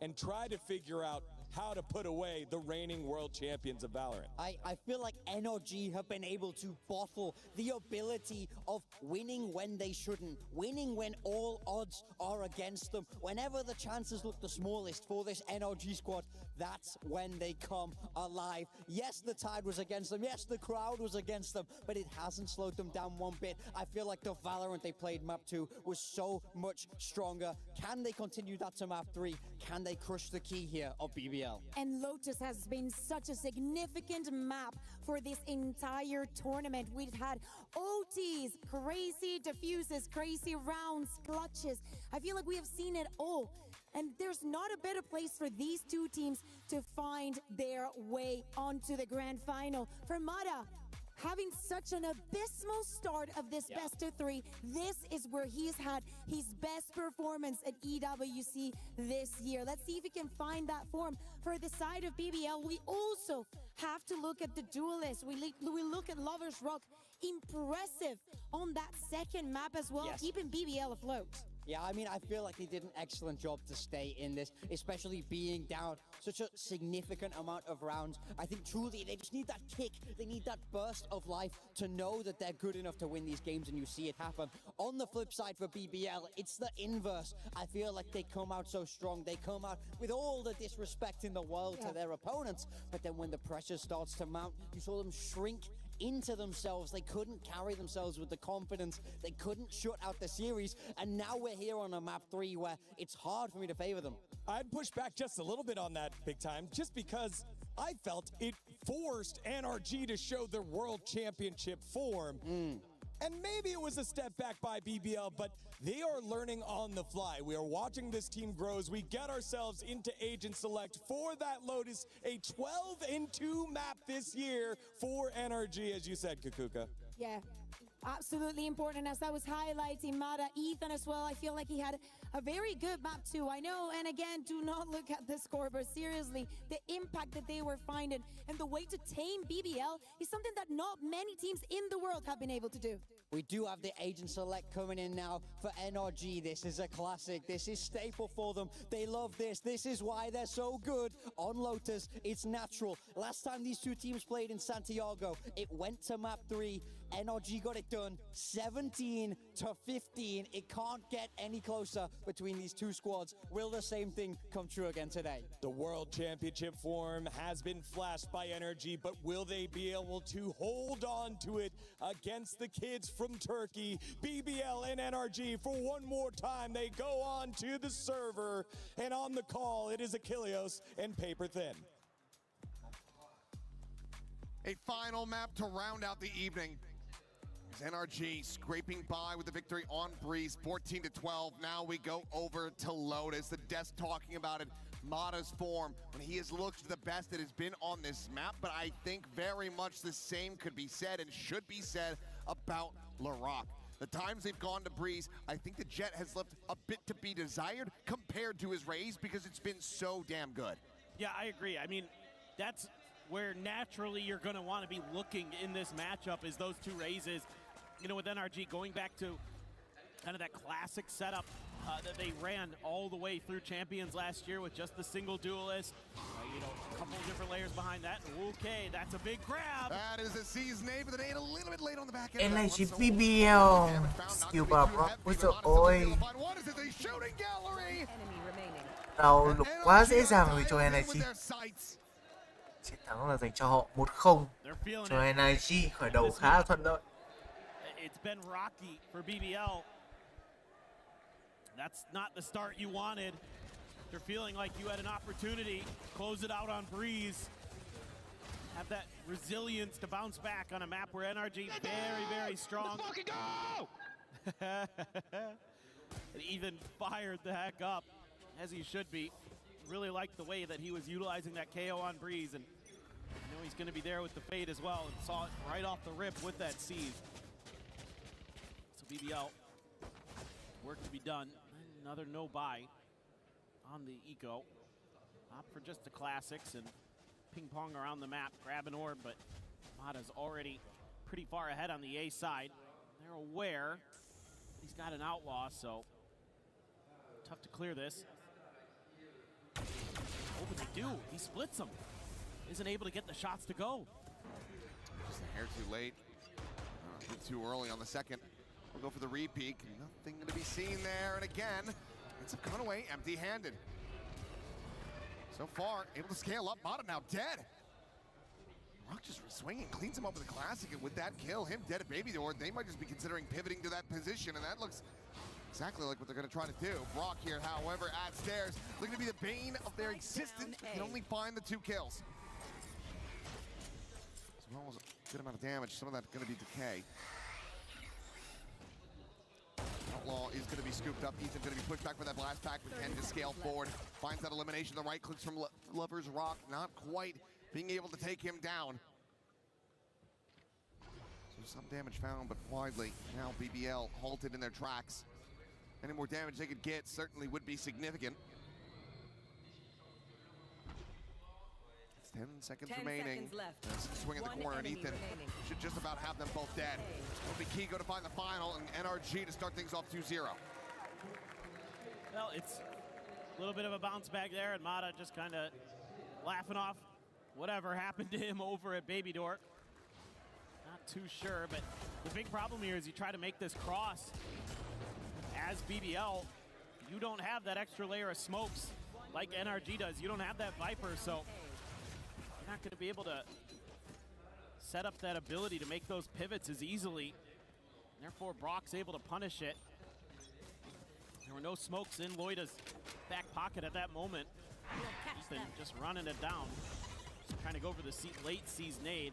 and try to figure out how to put away the reigning world champions of Valorant. I feel like NRG have been able to bottle the ability of winning when they shouldn't, winning when all odds are against them. Whenever the chances look the smallest for this NRG squad, that's when they come alive. Yes, the tide was against them. Yes, the crowd was against them, but it hasn't slowed them down one bit. I feel like the Valorant they played map 2 was so much stronger. Can they continue that to map 3? Can they crush the key here of BBL? And Lotus has been such a significant map for this entire tournament. We've had OTs, crazy diffuses, crazy rounds, clutches. I feel like we have seen it all. And there's not a better place for these two teams to find their way onto the grand final. For Mada, having such an abysmal start of this best of 3, this is where he's had his best performance at EWC this year. Let's see if he can find that form. For the side of BBL, we also have to look at the duelists. We look at Lover's Rock. Impressive on that second map as well, keeping BBL afloat. Yeah, I mean, I feel like they did an excellent job to stay in this, especially being down such a significant amount of rounds. I think truly they just need that kick. They need that burst of life to know that they're good enough to win these games, and you see it happen. On the flip side for BBL, it's the inverse. I feel like they come out so strong. They come out with all the disrespect in the world to their opponents. But then when the pressure starts to mount, you saw them shrink into themselves. They couldn't carry themselves with the confidence. They couldn't shut out the series. And now we're here on a map 3 where it's hard for me to favor them. I'd push back just a little bit on that, big time, just because I felt it forced NRG to show their world championship form. And maybe it was a step back by BBL, but they are learning on the fly. We are watching this team grow as we get ourselves into Agent Select for that Lotus, a 12-2 map this year for NRG, as you said, Kukuka. Yeah, absolutely important. As I was highlighting, Mada, Ethan as well, I feel like he had a very good map too. I know, and again, do not look at the score, but seriously, the impact that they were finding and the way to tame BBL is something that not many teams in the world have been able to do. We do have the Agent Select coming in now for NRG. This is a classic. This is staple for them. They love this. This is why they're so good on Lotus. It's natural. Last time these two teams played in Santiago, it went to map 3. NRG got it done 17-15. It can't get any closer between these two squads. Will the same thing come true again today? The World Championship form has been flashed by NRG, but will they be able to hold on to it against the kids from Turkey? BBL and NRG, for one more time, they go on to the server, and on the call, it is Achilleos and Paper Thin. A final map to round out the evening. NRG scraping by with the victory on Breeze, 14-12. Now we go over to Lotus. The desk talking about it. Mada's form, when he has looked the best it has been on this map, but I think very much the same could be said and should be said about LaRock. The times they've gone to Breeze, I think the Jet has left a bit to be desired compared to his Raze because it's been so damn good. Yeah, I agree. I mean, that's where naturally you're going to want to be looking in this matchup is those two Razes. You know, with NRG going back to kind of that classic setup that they ran all the way through Champions last year with just the single duelist. You know, a couple of different layers behind that. Okay, that's a big grab. That is a season 8, but it a little bit late on the back end. NHід BBL skill bar Brock. Ôi trời ơi. Đầu lục quá dễ dàng rồi cho NHід. Chiến thắng là dành cho họ 1-0 cho NRG, khởi đầu khá là thuận lợi. It's been rocky for BBL. That's not the start you wanted. You're feeling like you had an opportunity to close it out on Breeze. Have that resilience to bounce back on a map where NRG very, very strong. Let's fucking go! And even fired the heck up, as he should be. Really liked the way that he was utilizing that KO on Breeze, and I know he's going to be there with the Fade as well, and saw it right off the rip with that Siege. So BBL, work to be done. Another no-buy on the Eco. Opt for just the classics and ping-pong around the map, grab an orb, but Mada's already pretty far ahead on the A side. They're aware he's got an outlaw, so tough to clear this. Oh, but they do. He splits them. Isn't able to get the shots to go. Just a hair too late. A bit too early on the second. We'll go for the re-peek. Nothing to be seen there. And again, it's coming away empty-handed. So far, able to scale up. Mada now dead. Rock just swinging, cleans him up with the classic, and with that kill, him dead at Baby Door, they might just be considering pivoting to that position, and that looks exactly like what they're going to try to do. Brock here, however, at stairs, looking to be the bane of their existence. Can only find the 2 kills. As well as a good amount of damage. Some of that's going to be decay. Outlaw is going to be scooped up. Ethan's going to be pushed back with that blast pack, but can just scale forward. Finds that elimination. The right clicks from Lover's Rock, not quite being able to take him down. So some damage found, but widely. Now BBL halted in their tracks. Any more damage they could get certainly would be significant. It's 10 seconds 10 remaining. seconds left. Swing at the corner, and Ethan should just about have them both dead. It'll be Kigo to find the final, and NRG to start things off 2-0. Well, it's a little bit of a bounce back there, and Mada just kind of laughing off whatever happened to him over at Baby Door. Not too sure, but the big problem here is you try to make this cross as BBL. You don't have that extra layer of smokes like NRG does. You don't have that Viper, so you're not going to be able to set up that ability to make those pivots as easily. Therefore, Brock's able to punish it. There were no smokes in Loida's back pocket at that moment. Ethan just running it down. Just trying to go for the late C's nade.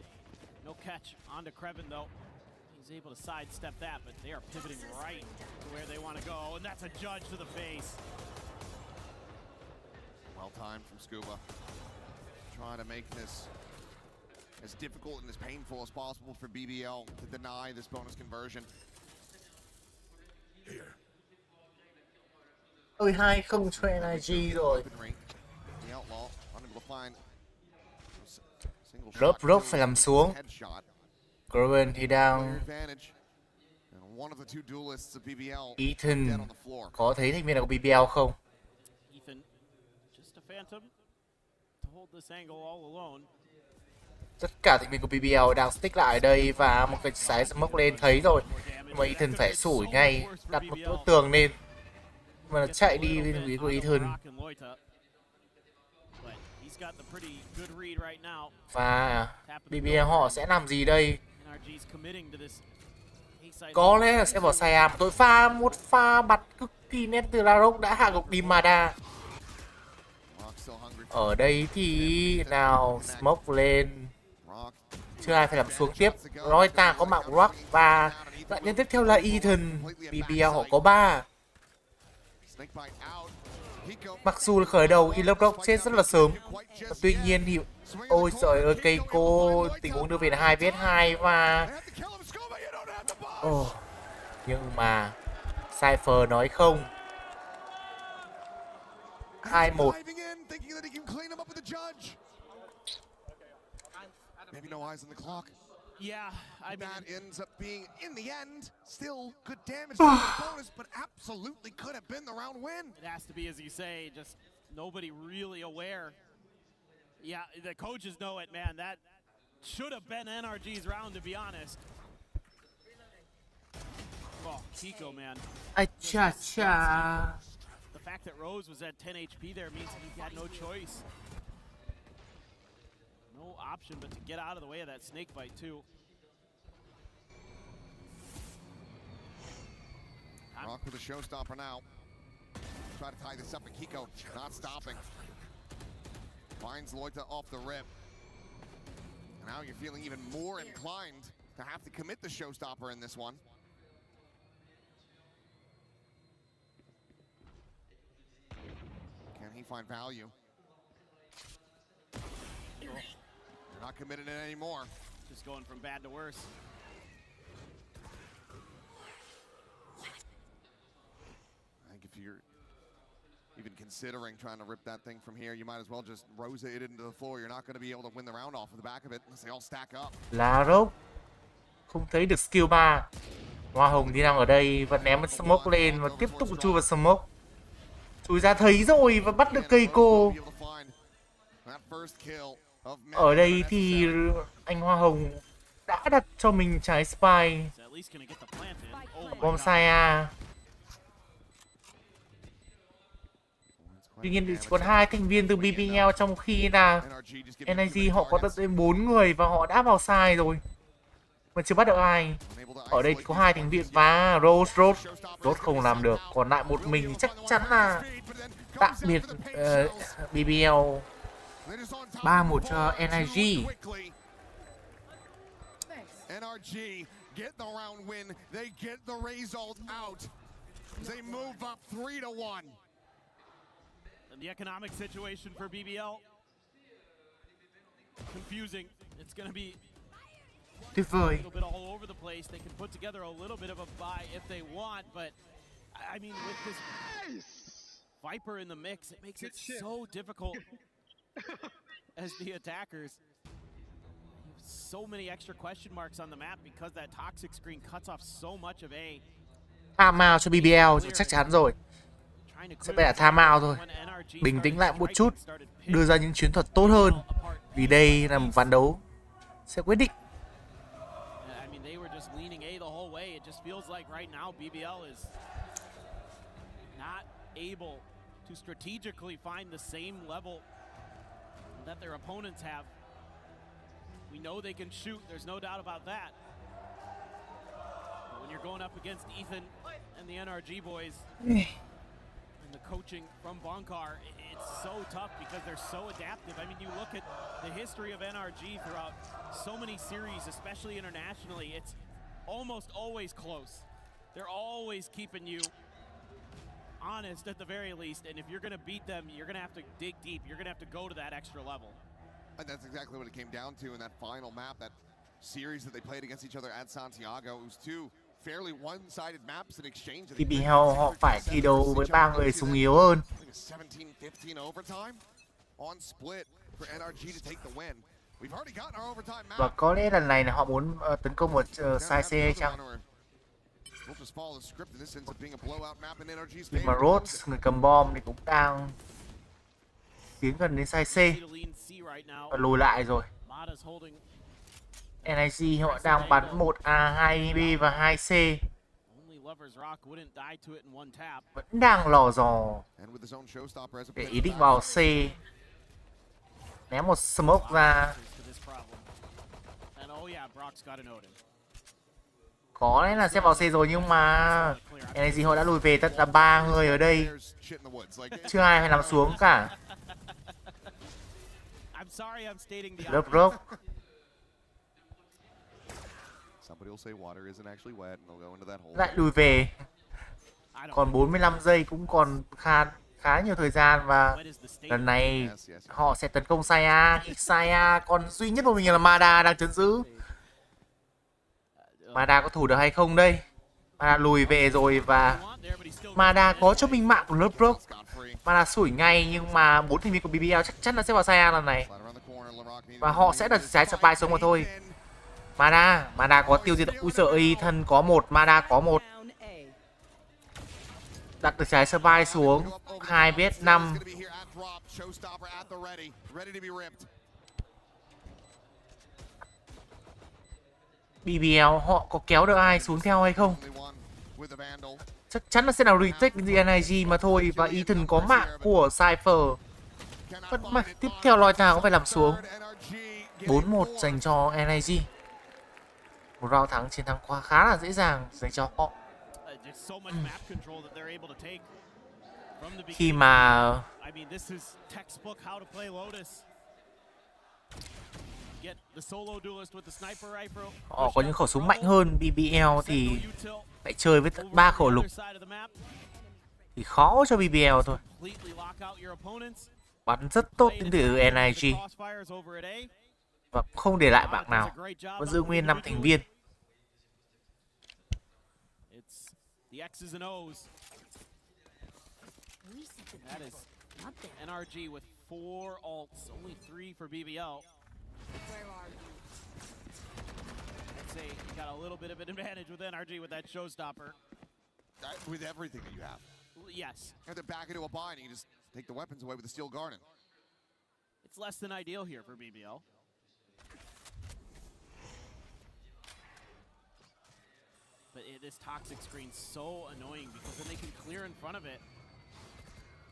No catch onto Krevin, though. was able to sidestep that, but they are pivoting right to where they want to go, and that's a judge to the face. Well timed from Scuba. Trying to make this as difficult and as painful as possible for BBL to deny this bonus conversion. Ôi 2-0 cho NRG rồi. The Outlaw unable to find single Rớp shot phải làm xuống. headshot. Groven thì đang Advantage. And one of the two duelists of BBL Ethan dead on the floor. có thấy thành viên nào của BBL không? Ethan, just a phantom to hold this angle all alone. Tất cả thành viên của BBL đang stick lại ở đây và một cái sái smoke lên thấy rồi. Nhưng mà Ethan phải sủi ngay, đặt một bức tường lên. Mà nó chạy đi bên phía của Ethan. Và BBL họ sẽ làm gì đây? Có lẽ là sẽ vào Siam. Tội pha, một pha bật cực kỳ nét từ Larok đã hạ gục Dimada. Ở đây thì nào smoke lên. Chưa ai phải làm xuống tiếp. Royta có mạng Rock và nạn nhân tiếp theo là Ethan. BBL họ có 3. Mặc dù là khởi đầu Illock chết rất là sớm. Tuy nhiên thì ôi trời ơi, cây cô tình huống đưa về là 2vs2 và nhưng mà Cypher nói không. 2-1. Maybe no eyes on the clock. Yeah, I mean, that ends up being, in the end, still good damage for the bonus, but absolutely could have been the round win. It has to be, as you say, just nobody really aware. Yeah, the coaches know it, man. That should have been NRG's round, to be honest. Oh, Kiko, man. Cha. The fact that Rose was at 10 HP there means he had no choice. No option but to get out of the way of that snake bite too. Rock with a showstopper now. Try to tie this up, and Kiko not stopping. Finds Loita off the rip. And now you're feeling even more inclined to have to commit the showstopper in this one. Can he find value? Not committed it anymore. Just going from bad to worse. I think if you're even considering trying to rip that thing from here, you might as well just rose it into the floor. You're not going to be able to win the round off of the back of it unless they all stack up. Larok không thấy được skill 3. Hoa Hồng đi đang ở đây và ném smoke lên và tiếp tục chui vào smoke. Chui ra thấy rồi và bắt được cây cô. Ở đây thì anh Hoa Hồng đã đặt cho mình trái spy. Bonsai. Tuy nhiên chỉ còn 2 thành viên từ BBL, trong khi là NRG họ có tận đến 4 người và họ đã vào sai rồi mà chưa bắt được ai. Ở đây có 2 thành viên và Rose không làm được, còn lại một mình thì chắc chắn là tạm biệt BBL. 3-1 cho NRG. NRG get the round win. They get the result out. They move up 3-1. And the economic situation for BBL, confusing. It's going to be tuyệt a vời. little bit all over the place. They can put together a little bit of a buy if they want, but I mean, with this Viper in the mix, it makes it so difficult as the attackers. So many extra question marks on the map because that toxic screen cuts off so much of A. Time out cho BBL chắc chắn rồi. Sẽ phải là time out thôi. Bình tĩnh lại một chút, đưa ra những chiến thuật tốt hơn. Vì đây là một ván đấu sẽ quyết định. I mean, they were just leaning A the whole way. It just feels like right now BBL is not able to strategically find the same level that their opponents have. We know they can shoot, there's no doubt about that. But when you're going up against Ethan and the NRG boys and the coaching from Bonkar, it's so tough because they're so adaptive. I mean, you look at the history of NRG throughout so many series, especially internationally, it's almost always close. They're always keeping you honest at the very least, and if you're going to beat them, you're going to have to dig deep. You're going to have to go to that extra level. And that's exactly what it came down to in that final map, that series that they played against each other at Santiago. It was two fairly one-sided maps in exchange. BBL họ phải thi đấu với 3 người súng yếu hơn. 17-15 overtime on split for NRG to take the win. We've already gotten our overtime map. Và có lẽ lần này là họ muốn tấn công một side C hay chăng? Nhưng mà Rhodes, người cầm bom thì cũng đang tiến gần đến side C và lùi lại rồi. NRG họ đang bắn 1A, 2B và 2C. Vẫn đang lò dò để ý định vào C. Ném một smoke ra. Có lẽ là sẽ vào C rồi nhưng mà NRG họ đã lùi về tất là 3 người ở đây. Chưa ai phải nằm xuống cả. Lớp rock. Lại lùi về. Còn 45 giây cũng còn khá nhiều thời gian và lần này họ sẽ tấn công Saya. Saya còn duy nhất một mình là Mada đang chấn giữ. Mada có thủ được hay không đây? Mada lùi về rồi và Mada có cho mình mạng của lớp rock. Mada sủi ngay nhưng mà 4 thành viên của BBL chắc chắn là sẽ vào Saya lần này. Và họ sẽ đặt trái supply xuống mà thôi. Mada có tiêu diệt được. Ui sợ y thân có một, Mada có một. Đặt được trái supply xuống. 2 vs 5. BBL họ có kéo được ai xuống theo hay không? Chắc chắn là sẽ là retake NRG mà thôi. Và Ethan có mạng của Cypher. Mà tiếp theo lòi nào cũng phải làm xuống. 4-1 dành cho NRG. Một round thắng chiến thắng khá là dễ dàng dành cho họ. Khi mà họ có những khẩu súng mạnh hơn, BBL thì phải chơi với tận 3 khẩu lục thì khó cho BBL thôi. Bắn rất tốt đến từ NRG và không để lại bạn nào, vẫn giữ nguyên 5 thành viên. The X's and O's. That is NRG with 4 ults, only 3 for BBL. I'd say you got a little bit of an advantage with NRG with that showstopper. With everything that you have. Yes. You have to back into a bind and you just take the weapons away with the Steel Garden. It's less than ideal here for BBL. But this toxic screen's so annoying because then they can clear in front of it.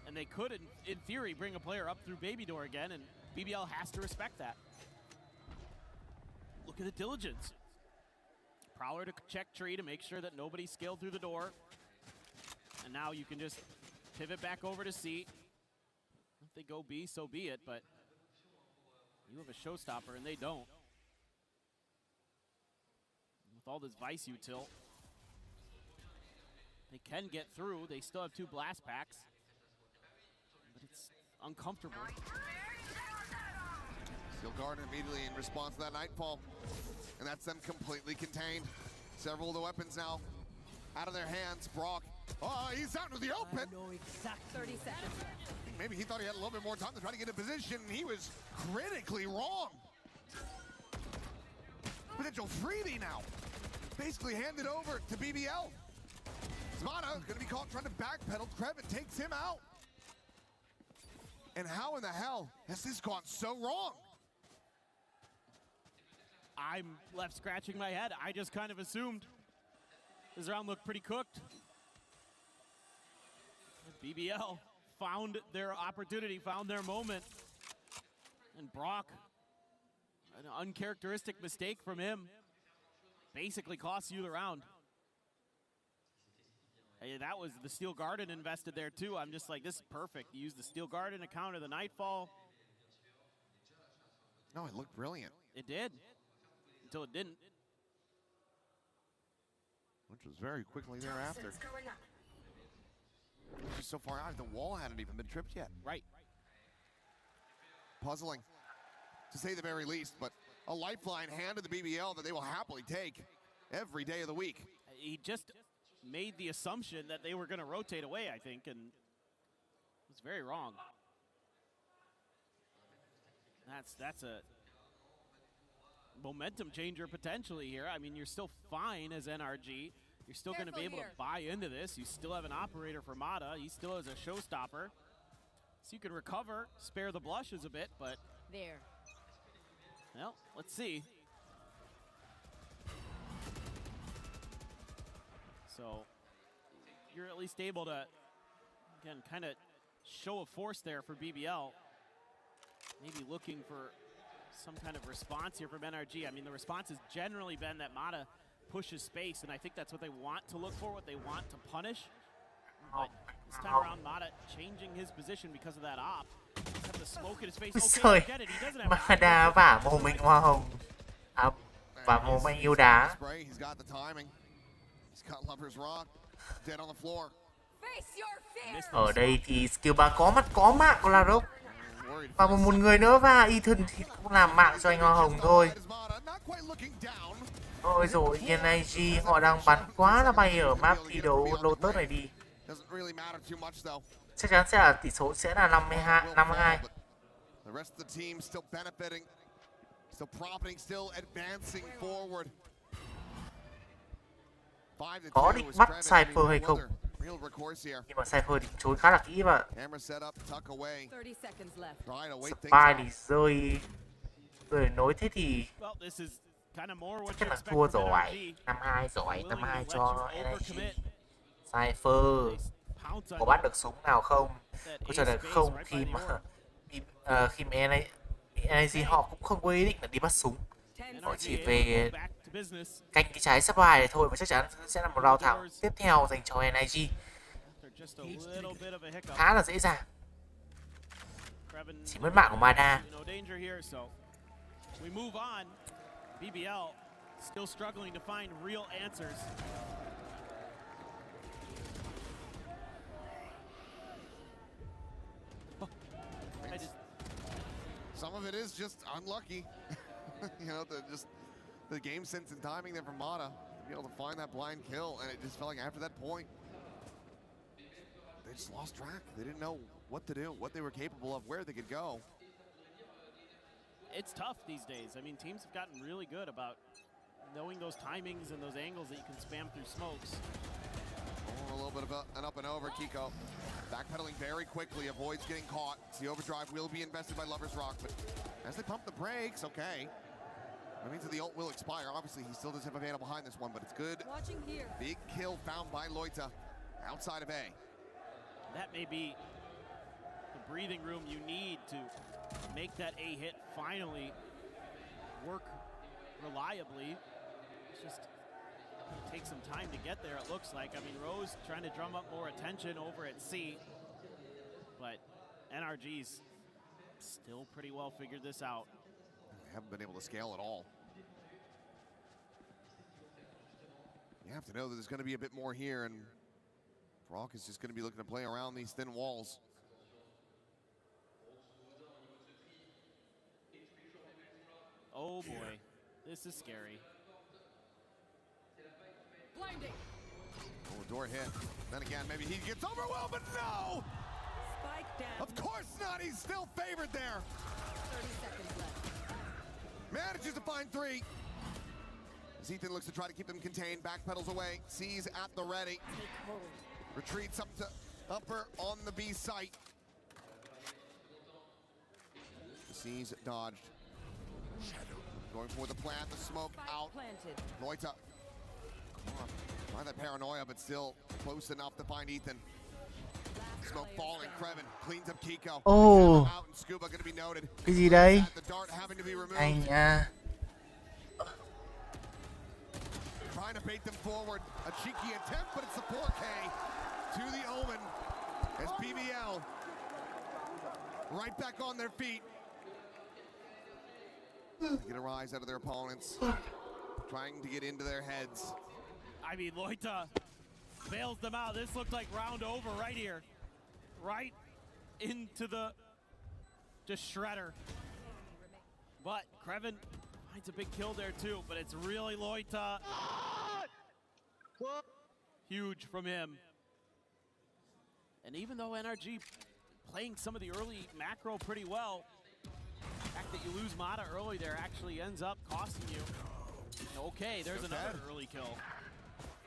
And they could, in theory, bring a player up through Baby Door again, and BBL has to respect that. Look at the diligence. Prowler to check tree to make sure that nobody scaled through the door. And now you can just pivot back over to C. If they go B, so be it, but you have a showstopper and they don't. With all this Vice util, they can get through. They still have 2 blast packs, but it's uncomfortable. Steel Garden immediately in response to that Nightfall, and that's them completely contained. Several of the weapons now out of their hands. Brock, he's out into the open. 30 seconds. Maybe he thought he had a little bit more time to try to get in position, and he was critically wrong. Potential freebie now. Basically handed over to BBL. Zmata is going to be caught trying to backpedal. Krevin takes him out. And how in the hell has this gone so wrong? I'm left scratching my head. I just kind of assumed this round looked pretty cooked. BBL found their opportunity, found their moment. And Brock, an uncharacteristic mistake from him, basically costs you the round. Hey, that was the Steel Garden invested there too. I'm just like, this is perfect. You use the Steel Garden to counter the Nightfall. No, it looked brilliant. It did. Until it didn't. which was very quickly thereafter. Just so far out, the wall hadn't even been tripped yet. Right. Puzzling, to say the very least, but a lifeline handed the BBL that they will happily take every day of the week. He just made the assumption that they were going to rotate away, I think, and was very wrong. That's a momentum changer potentially here. I mean, you're still fine as NRG. You're still going to be able to buy into this. You still have an operator for Mata. He still is a showstopper. So you can recover, spare the blushes a bit, but... There. Well, let's see. So you're at least able to, again, kind of show a force there for BBL. Maybe looking for some kind of response here from NRG. I mean, the response has generally been that Mata pushes space, and I think that's what they want to look for, what they want to punish. But this time around, Mata changing his position because of that op. He's got the smoke in his face. Okay, get it. He doesn't have Mata vả mồm anh hoa hồng. Và mồm anh yêu đá. He's got the timing. He's got Lover's Rock dead on the floor. Ở đây thì skill 3 có mắt có mạng của Larok. Và một người nữa và Ethan thì cũng làm mạng cho anh hoa hồng thôi. Ôi rồi NRG họ đang bắn quá là bay ở map thi đấu Lotus này đi. Chắc chắn sẽ là tỷ số sẽ là 5-2. The rest of the team still benefiting, still profiting, still advancing forward. Có định bắt Cypher hay không? Nhưng mà Cypher thì trốn khá là kỹ và Spy thì rơi nối thế thì chắc là thua rồi. 5-2 rồi, 5-2 cho NRG. Cypher có bắt được súng nào không? Câu trả lời không, khi mà NRG họ cũng không có ý định là đi bắt súng. Họ chỉ về canh cái trái sắp bài này thôi, và chắc chắn sẽ là một round thắng tiếp theo dành cho NRG. Khá là dễ dàng. Chỉ mất mạng của Mana. BBL still struggling to find real answers. Some of it is just unlucky. You know, the game sense and timing there from Mata to be able to find that blind kill, and it just felt like after that point, they just lost track. They didn't know what to do, what they were capable of, where they could go. It's tough these days. I mean, teams have gotten really good about knowing those timings and those angles that you can spam through smokes. Oh, a little bit of an up and over, Kiko. Backpedaling very quickly, avoids getting caught. The overdrive will be invested by Lover's Rock, but as they pump the brakes, okay. That means that the ult will expire. Obviously, he still does have a Vandal behind this one, but it's good. Watching here. Big kill found by Loita outside of A. That may be the breathing room you need to make that A hit finally work reliably. It's just gonna take some time to get there, it looks like. I mean, Rose trying to drum up more attention over at C, but NRG's still pretty well figured this out. They haven't been able to scale at all. You have to know that there's going to be a bit more here, and Brock is just going to be looking to play around these thin walls. Oh boy, this is scary. Blinding. Oh, door hit. Then again, maybe he gets overwhelmed, but no! Spike down. Of course not, he's still favored there. 30 seconds left. Manages to find 3. As Ethan looks to try to keep them contained, backpedals away, C's at the ready. Take hold. Retreats up to upper on the B site. C's dodged. Going for the plant, the smoke out. Loita. Try that paranoia, but still close enough to find Ethan. Smoke falling, Kreven cleans up Kiko. Oh. Out and Scuba gonna be noted. Cái gì đây? The dart having to be removed. Anh à. Trying to bait them forward. A cheeky attempt, but it's the 4K to the Omen as BBL right back on their feet. Get a rise out of their opponents. Trying to get into their heads. I mean, Loita bails them out. This looked like round over right here. Right into the just shredder. But Kreven finds a big kill there too, but it's really Loita. Huge from him. And even though NRG playing some of the early macro pretty well, the fact that you lose Mata early there actually ends up costing you. Okay, there's another early kill.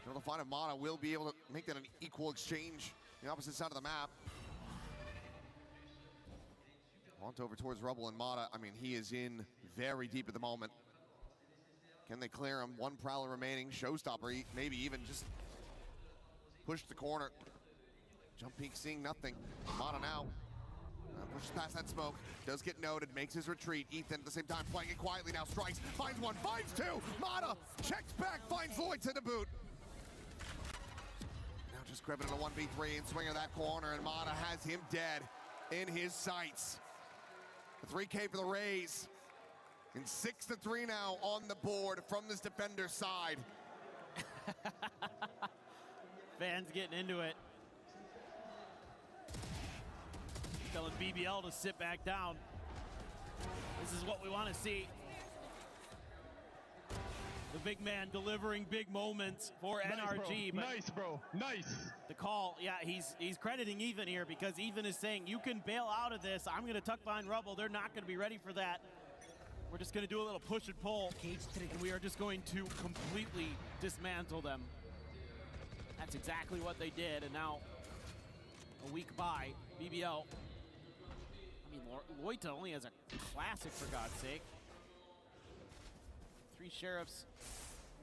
Able to find a Mata will be able to make that an equal exchange. The opposite side of the map. Want over towards Rubble and Mata. I mean, he is in very deep at the moment. Can they clear him? One Prowler remaining. Showstopper, maybe even just push the corner. Jump peek seeing nothing. Mata now pushes past that smoke. Does get noted, makes his retreat. Ethan at the same time playing it quietly now. Strikes, finds one, finds two. Mata checks back, finds Loita to boot. Now just Kreven in a 1v3 and swing of that corner, and Mata has him dead in his sights. The 3K for the Rays. And 6-3 now on the board from this defender side. Fans getting into it. Telling BBL to sit back down. This is what we want to see. The big man delivering big moments for NRG. Bro. Nice, bro. Nice. The call, yeah, he's crediting Ethan here because Ethan is saying, you can bail out of this. I'm going to tuck behind Rubble. They're not going to be ready for that. We're just going to do a little push and pull, and we are just going to completely dismantle them. That's exactly what they did, and now a week by, BBL. I mean, Loita only has a classic, for God's sake. 3 Sheriffs.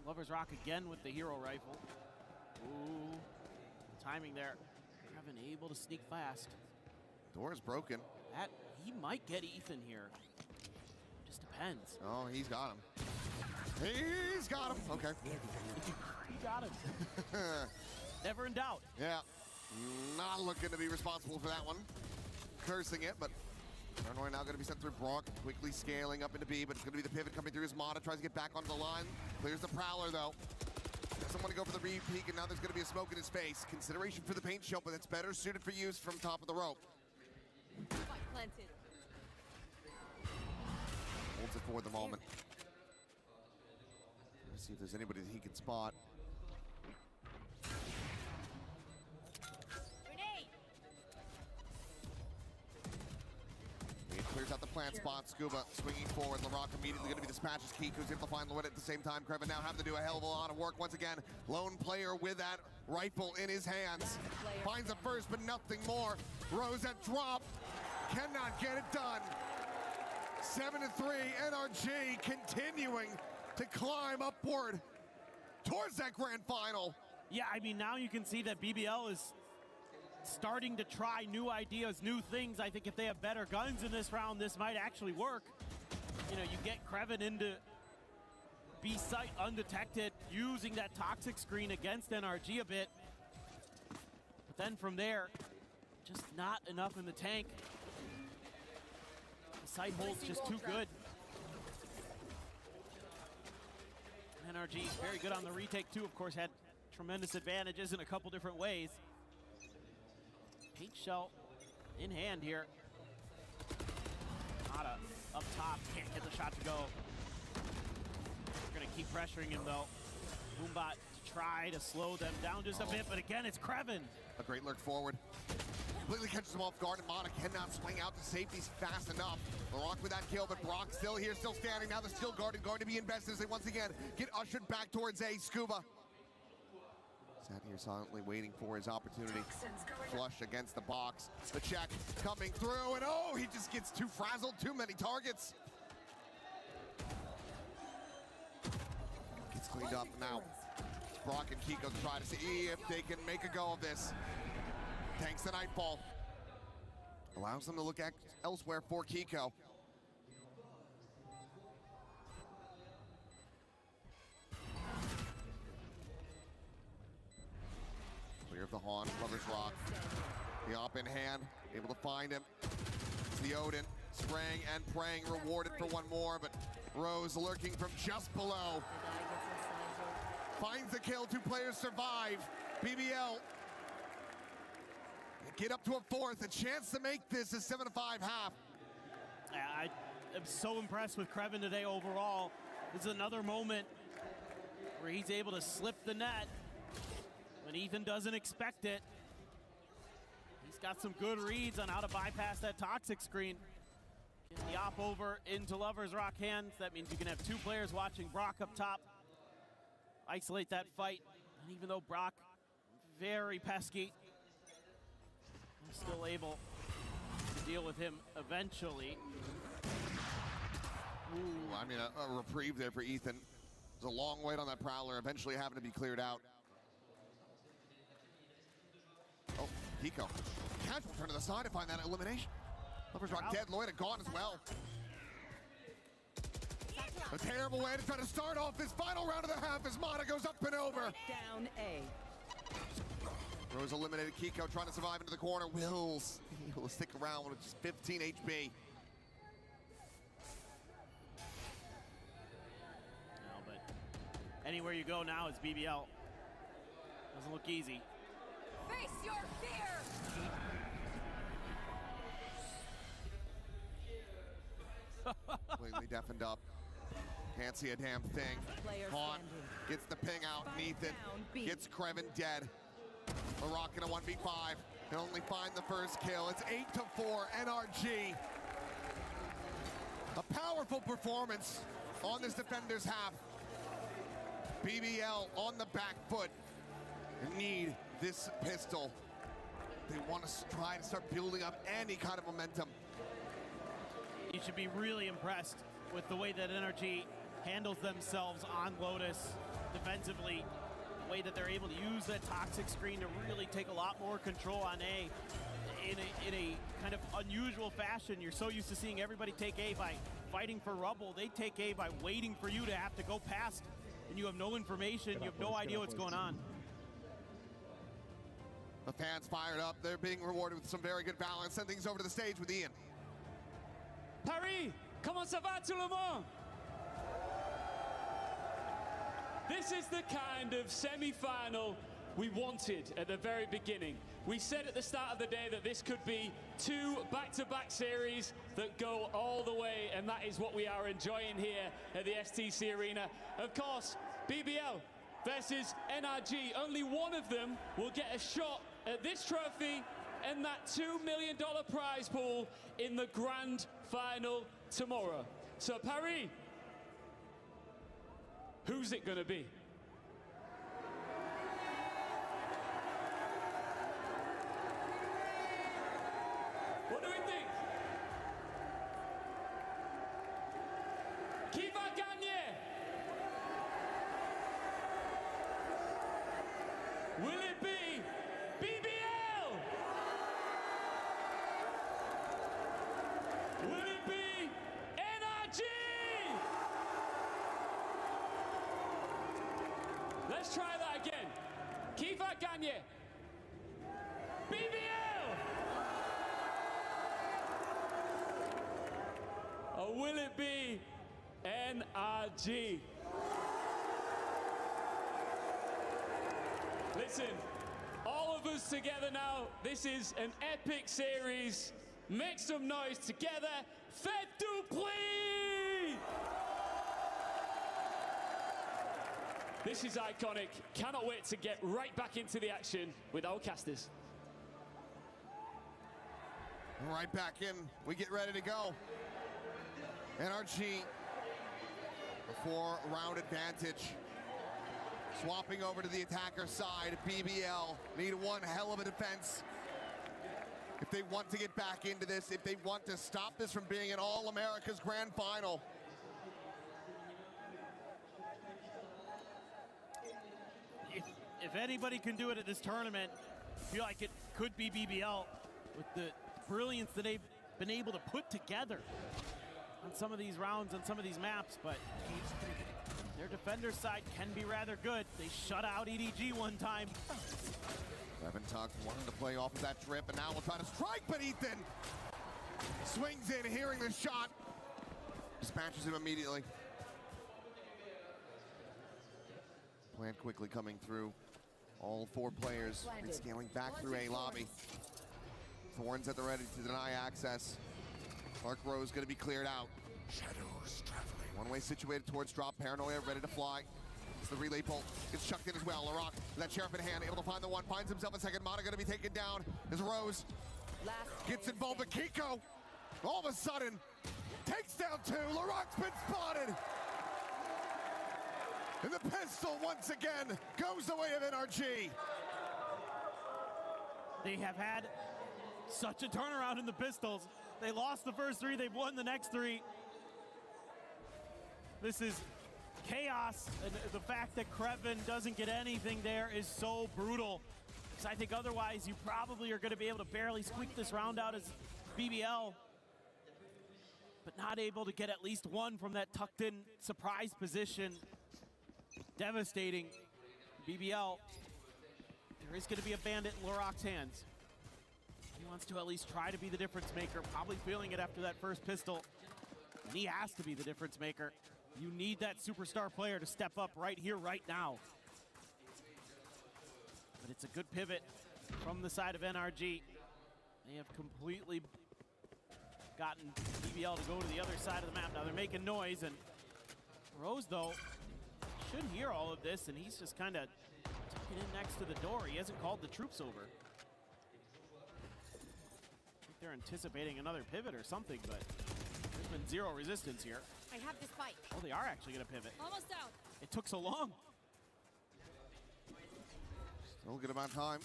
Lover's Rock again with the hero rifle. Ooh, timing there. Kreven able to sneak fast. Door is broken. That, he might get Ethan here. Just depends. Oh, he's got him. He's got him. Okay. He got him. Never in doubt. Yeah. Not looking to be responsible for that one. Cursing it, but Paranoid now going to be sent through Brock, quickly scaling up into B, but it's going to be the pivot coming through as Mata tries to get back onto the line. Clears the Prowler, though. Doesn't want to go for the re-peek, and now there's going to be a smoke in his face. Consideration for the paint shell, but it's better suited for use from top of the rope. Planted. Holds it for the moment. Let's see if there's anybody that he can spot. He clears out the plant spot. Scuba swinging forward. LaRock immediately going to be dispatched as Kiko's able to find Loita at the same time. Kreven now having to do a hell of a lot of work once again. Lone player with that rifle in his hands. Finds a first, but nothing more. Rose at drop. Cannot get it done. 7-3. NRG continuing to climb upward towards that grand final. Yeah, I mean, now you can see that BBL is starting to try new ideas, new things. I think if they have better guns in this round, this might actually work. You know, you get Kreven into B site undetected, using that toxic screen against NRG a bit. But then from there, just not enough in the tank. The site hold's just too good. NRG very good on the retake too, of course, had tremendous advantages in a couple different ways. Paint shell in hand here. Mata up top, can't get the shot to go. We're gonna keep pressuring him though. Boombot to try to slow them down just a bit, but again, it's Kreven. A great lurk forward. Completely catches him off guard, and Mata cannot swing out to safeties fast enough. LaRock with that kill, but Brock still here, still standing. Now the Steel Garden going to be invested as they once again get ushered back towards A. Scuba sat here silently waiting for his opportunity. Flush against the box. The check coming through, and oh, he just gets too frazzled. Too many targets. Gets cleaned up now. Brock and Kiko try to see if they can make a go of this. Tanks the Nightfall. Allows them to look elsewhere for Kiko. Clear of the Hawn, Brothers Rock. The op in hand, able to find him. It's the Odin, spraying and praying, rewarded for one more, but Rose lurking from just below. finds the kill, 2 players survive. BBL get up to a fourth, a chance to make this a 7-5 half. I am so impressed with Krevin today overall. This is another moment where he's able to slip the net when Ethan doesn't expect it. He's got some good reads on how to bypass that toxic screen. Get the op over into Lover's Rock hands. That means you can have 2 players watching Brock up top. Isolate that fight. And even though Brock, very pesky, I'm still able to deal with him eventually. Ooh, I mean, a reprieve there for Ethan. It was a long wait on that Prowler, eventually having to be cleared out. Oh, Pico. Casual turn to the side to find that elimination. Lover's Rock dead, Lloyd gone as well. A terrible way to try to start off this final round of the half as Mana goes up and over. Down A. Rose eliminated. Kiko trying to survive into the corner. Wills will stick around with just 15 HP. No, but anywhere you go now is BBL. Doesn't look easy. Face your fear! Completely deafened up. Can't see a damn thing. Haunt gets the ping out. Ethan gets Krevin dead. Larock in a 1v5. Can only find the first kill. It's 8-4 NRG. A powerful performance on this defender's half. BBL on the back foot. Need this pistol. They want to try to start building up any kind of momentum. You should be really impressed with the way that NRG handles themselves on Lotus defensively. The way that they're able to use that toxic screen to really take a lot more control on A in a kind of unusual fashion. You're so used to seeing everybody take A by fighting for rubble. They take A by waiting for you to have to go past, and you have no information, you have no idea what's going on. The fans fired up. They're being rewarded with some very good balance. Send things over to the stage with Ian. Paris, comment ça va tout le monde? This is the kind of semi-final we wanted at the very beginning. We said at the start of the day that this could be 2 back-to-back series that go all the way, and that is what we are enjoying here at the STC Arena. Of course, BBL versus NRG. Only one of them will get a shot at this trophy and that $2 million prize pool in the grand final tomorrow. So Paris, who's it gonna be? What do we think? Qui va gagner? Will it be BBL? Will it be NRG? Let's try that again. Qui va gagner? BBL? Or will it be NRG? Listen, all of us together now. This is an epic series. Make some noise together. Faites-du bruit! This is iconic. Cannot wait to get right back into the action with our casters. Right back in. We get ready to go. NRG, a 4-round advantage. Swapping over to the attacker side, BBL need one hell of a defense. If they want to get back into this, if they want to stop this from being an All-America's Grand Final. If anybody can do it at this tournament, I feel like it could be BBL with the brilliance that they've been able to put together on some of these rounds, on some of these maps, but their defender side can be rather good. They shut out EDG one time. Evan Tuck wanted to play off of that trip, and now we'll try to strike, but Ethan swings in, hearing the shot, dispatches him immediately. Plant quickly coming through. All 4 players scaling back through A lobby. Thorns at the ready to deny access. Clark Rose going to be cleared out. Shadows traveling. One-way situated towards drop. Paranoia ready to fly. It's the relay bolt. Gets chucked in as well. LaRock, that sheriff in hand, able to find the one. Finds himself a second. Mana going to be taken down as Rose gets involved with Kiko. All of a sudden, takes down 2. LaRock's been spotted. And the pistol once again goes the way of NRG. They have had such a turnaround in the pistols. They lost the first 3, they've won the next 3. This is chaos, and the fact that Krevin doesn't get anything there is so brutal. Because I think otherwise you probably are going to be able to barely squeak this round out as BBL. But not able to get at least one from that tucked in surprise position. Devastating. BBL. There is going to be a bandit in LaRock's hands. He wants to at least try to be the difference maker, probably feeling it after that first pistol. And he has to be the difference maker. You need that superstar player to step up right here, right now. But it's a good pivot from the side of NRG. They have completely gotten BBL to go to the other side of the map. Now they're making noise, and Rose, though, should hear all of this, and he's just kind of tucking in next to the door. He hasn't called the troops over. I think they're anticipating another pivot or something, but there's been 0 resistance here. I have this fight. Oh, they are actually going to pivot. Almost out. It took so long. Still a good amount of time.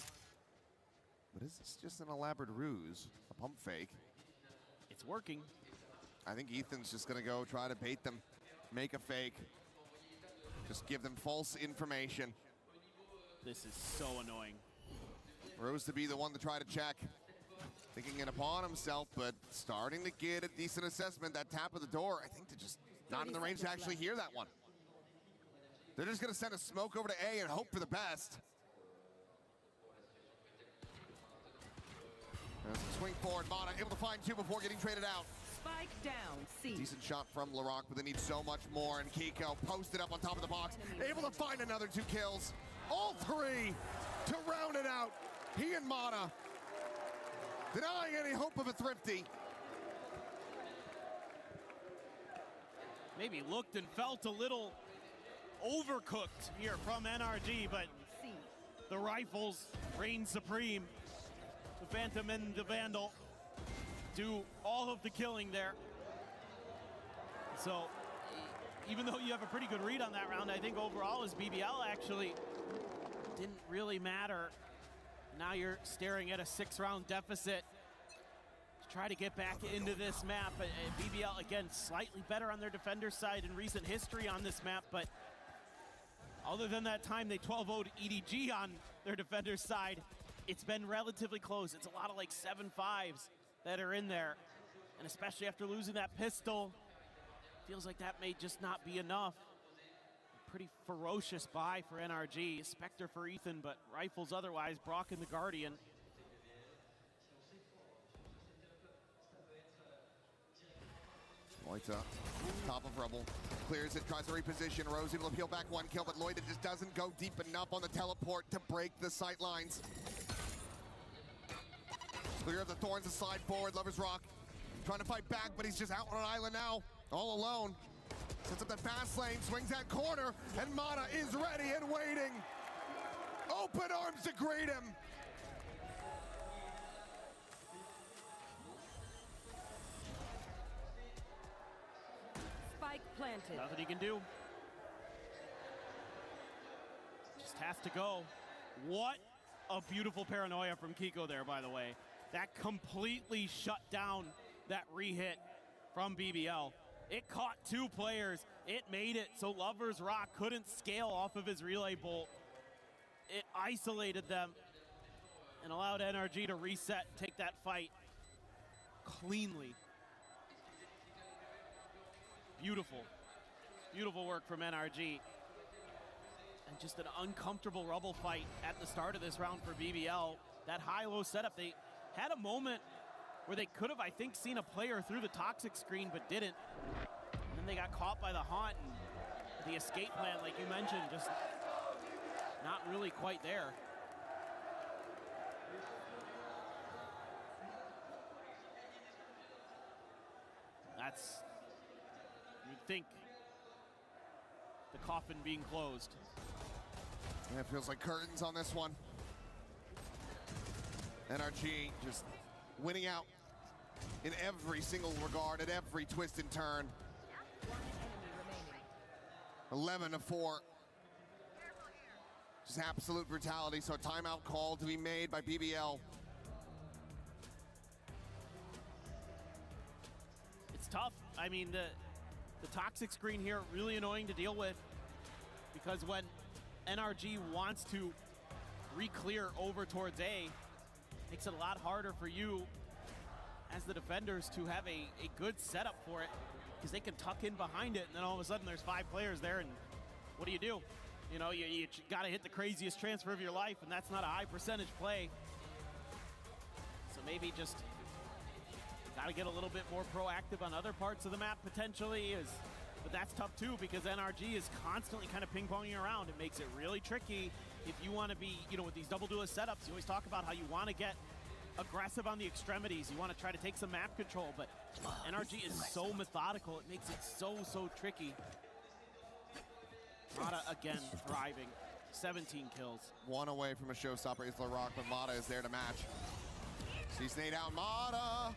But is this just an elaborate ruse? A pump fake? It's working. I think Ethan's just going to go try to bait them, make a fake. Just give them false information. This is so annoying. Rose to be the one to try to check. Thinking it upon himself, but starting to get a decent assessment. That tap of the door, I think, to just not in the range to actually hear that one. They're just going to send a smoke over to A and hope for the best. Swing forward, Mana able to find 2 before getting traded out. Spike down, C. Decent shot from LaRock, but they need so much more. And Kiko posted up on top of the box, able to find another 2 kills. All 3 to round it out. He and Mana denying any hope of a thrifty. Maybe looked and felt a little overcooked here from NRG, but the rifles reign supreme. The Phantom and the Vandal do all of the killing there. So even though you have a pretty good read on that round, I think overall as BBL actually didn't really matter. Now you're staring at a 6-round deficit to try to get back into this map. BBL, again, slightly better on their defender side in recent history on this map, but other than that time they 12-0'd EDG on their defender's side, it's been relatively close. It's a lot of like 7-5s that are in there. And especially after losing that pistol, feels like that may just not be enough. Pretty ferocious buy for NRG. Spectre for Ethan, but rifles otherwise. Brock and the Guardian. Loita, top of rubble, clears it, tries to reposition. Rose able to peel back 1 kill, but Loita just doesn't go deep enough on the teleport to break the sight lines. Clear of the Thorns to slide forward. Lover's Rock trying to fight back, but he's just out on an island now, all alone. Sets up that fast lane, swings that corner, and Mana is ready and waiting. Open arms to greet him. Spike planted. Nothing he can do. Just has to go. What a beautiful paranoia from Kiko there, by the way. That completely shut down that re-hit from BBL. It caught 2 players. It made it so Lover's Rock couldn't scale off of his relay bolt. It isolated them and allowed NRG to reset, take that fight cleanly. Beautiful. Beautiful work from NRG. And just an uncomfortable rubble fight at the start of this round for BBL. That high-low setup, they had a moment where they could have, I think, seen a player through the toxic screen, but didn't. And then they got caught by the haunt, and the escape plan, like you mentioned, just not really quite there. That's, you'd think, the coffin being closed. Yeah, it feels like curtains on this one. NRG just winning out in every single regard, at every twist and turn. 11-4. Just absolute brutality. So a timeout call to be made by BBL. It's tough. I mean, the toxic screen here, really annoying to deal with, because when NRG wants to re-clear over towards A, makes it a lot harder for you as the defenders to have a good setup for it, because they can tuck in behind it, and then all of a sudden there's 5 players there, and what do? You know, you got to hit the craziest transfer of your life, and that's not a high percentage play. So maybe just got to get a little bit more proactive on other parts of the map potentially. But that's tough too, because NRG is constantly kind of ping-ponging around. It makes it really tricky if you want to be, you know, with these double duelist setups. You always talk about how you want to get aggressive on the extremities. You want to try to take some map control, but NRG is so methodical. It makes it so tricky. Mata again thriving. 17 kills. One away from a showstopper is LaRock, but Mata is there to match. Sees Nate out. Mata!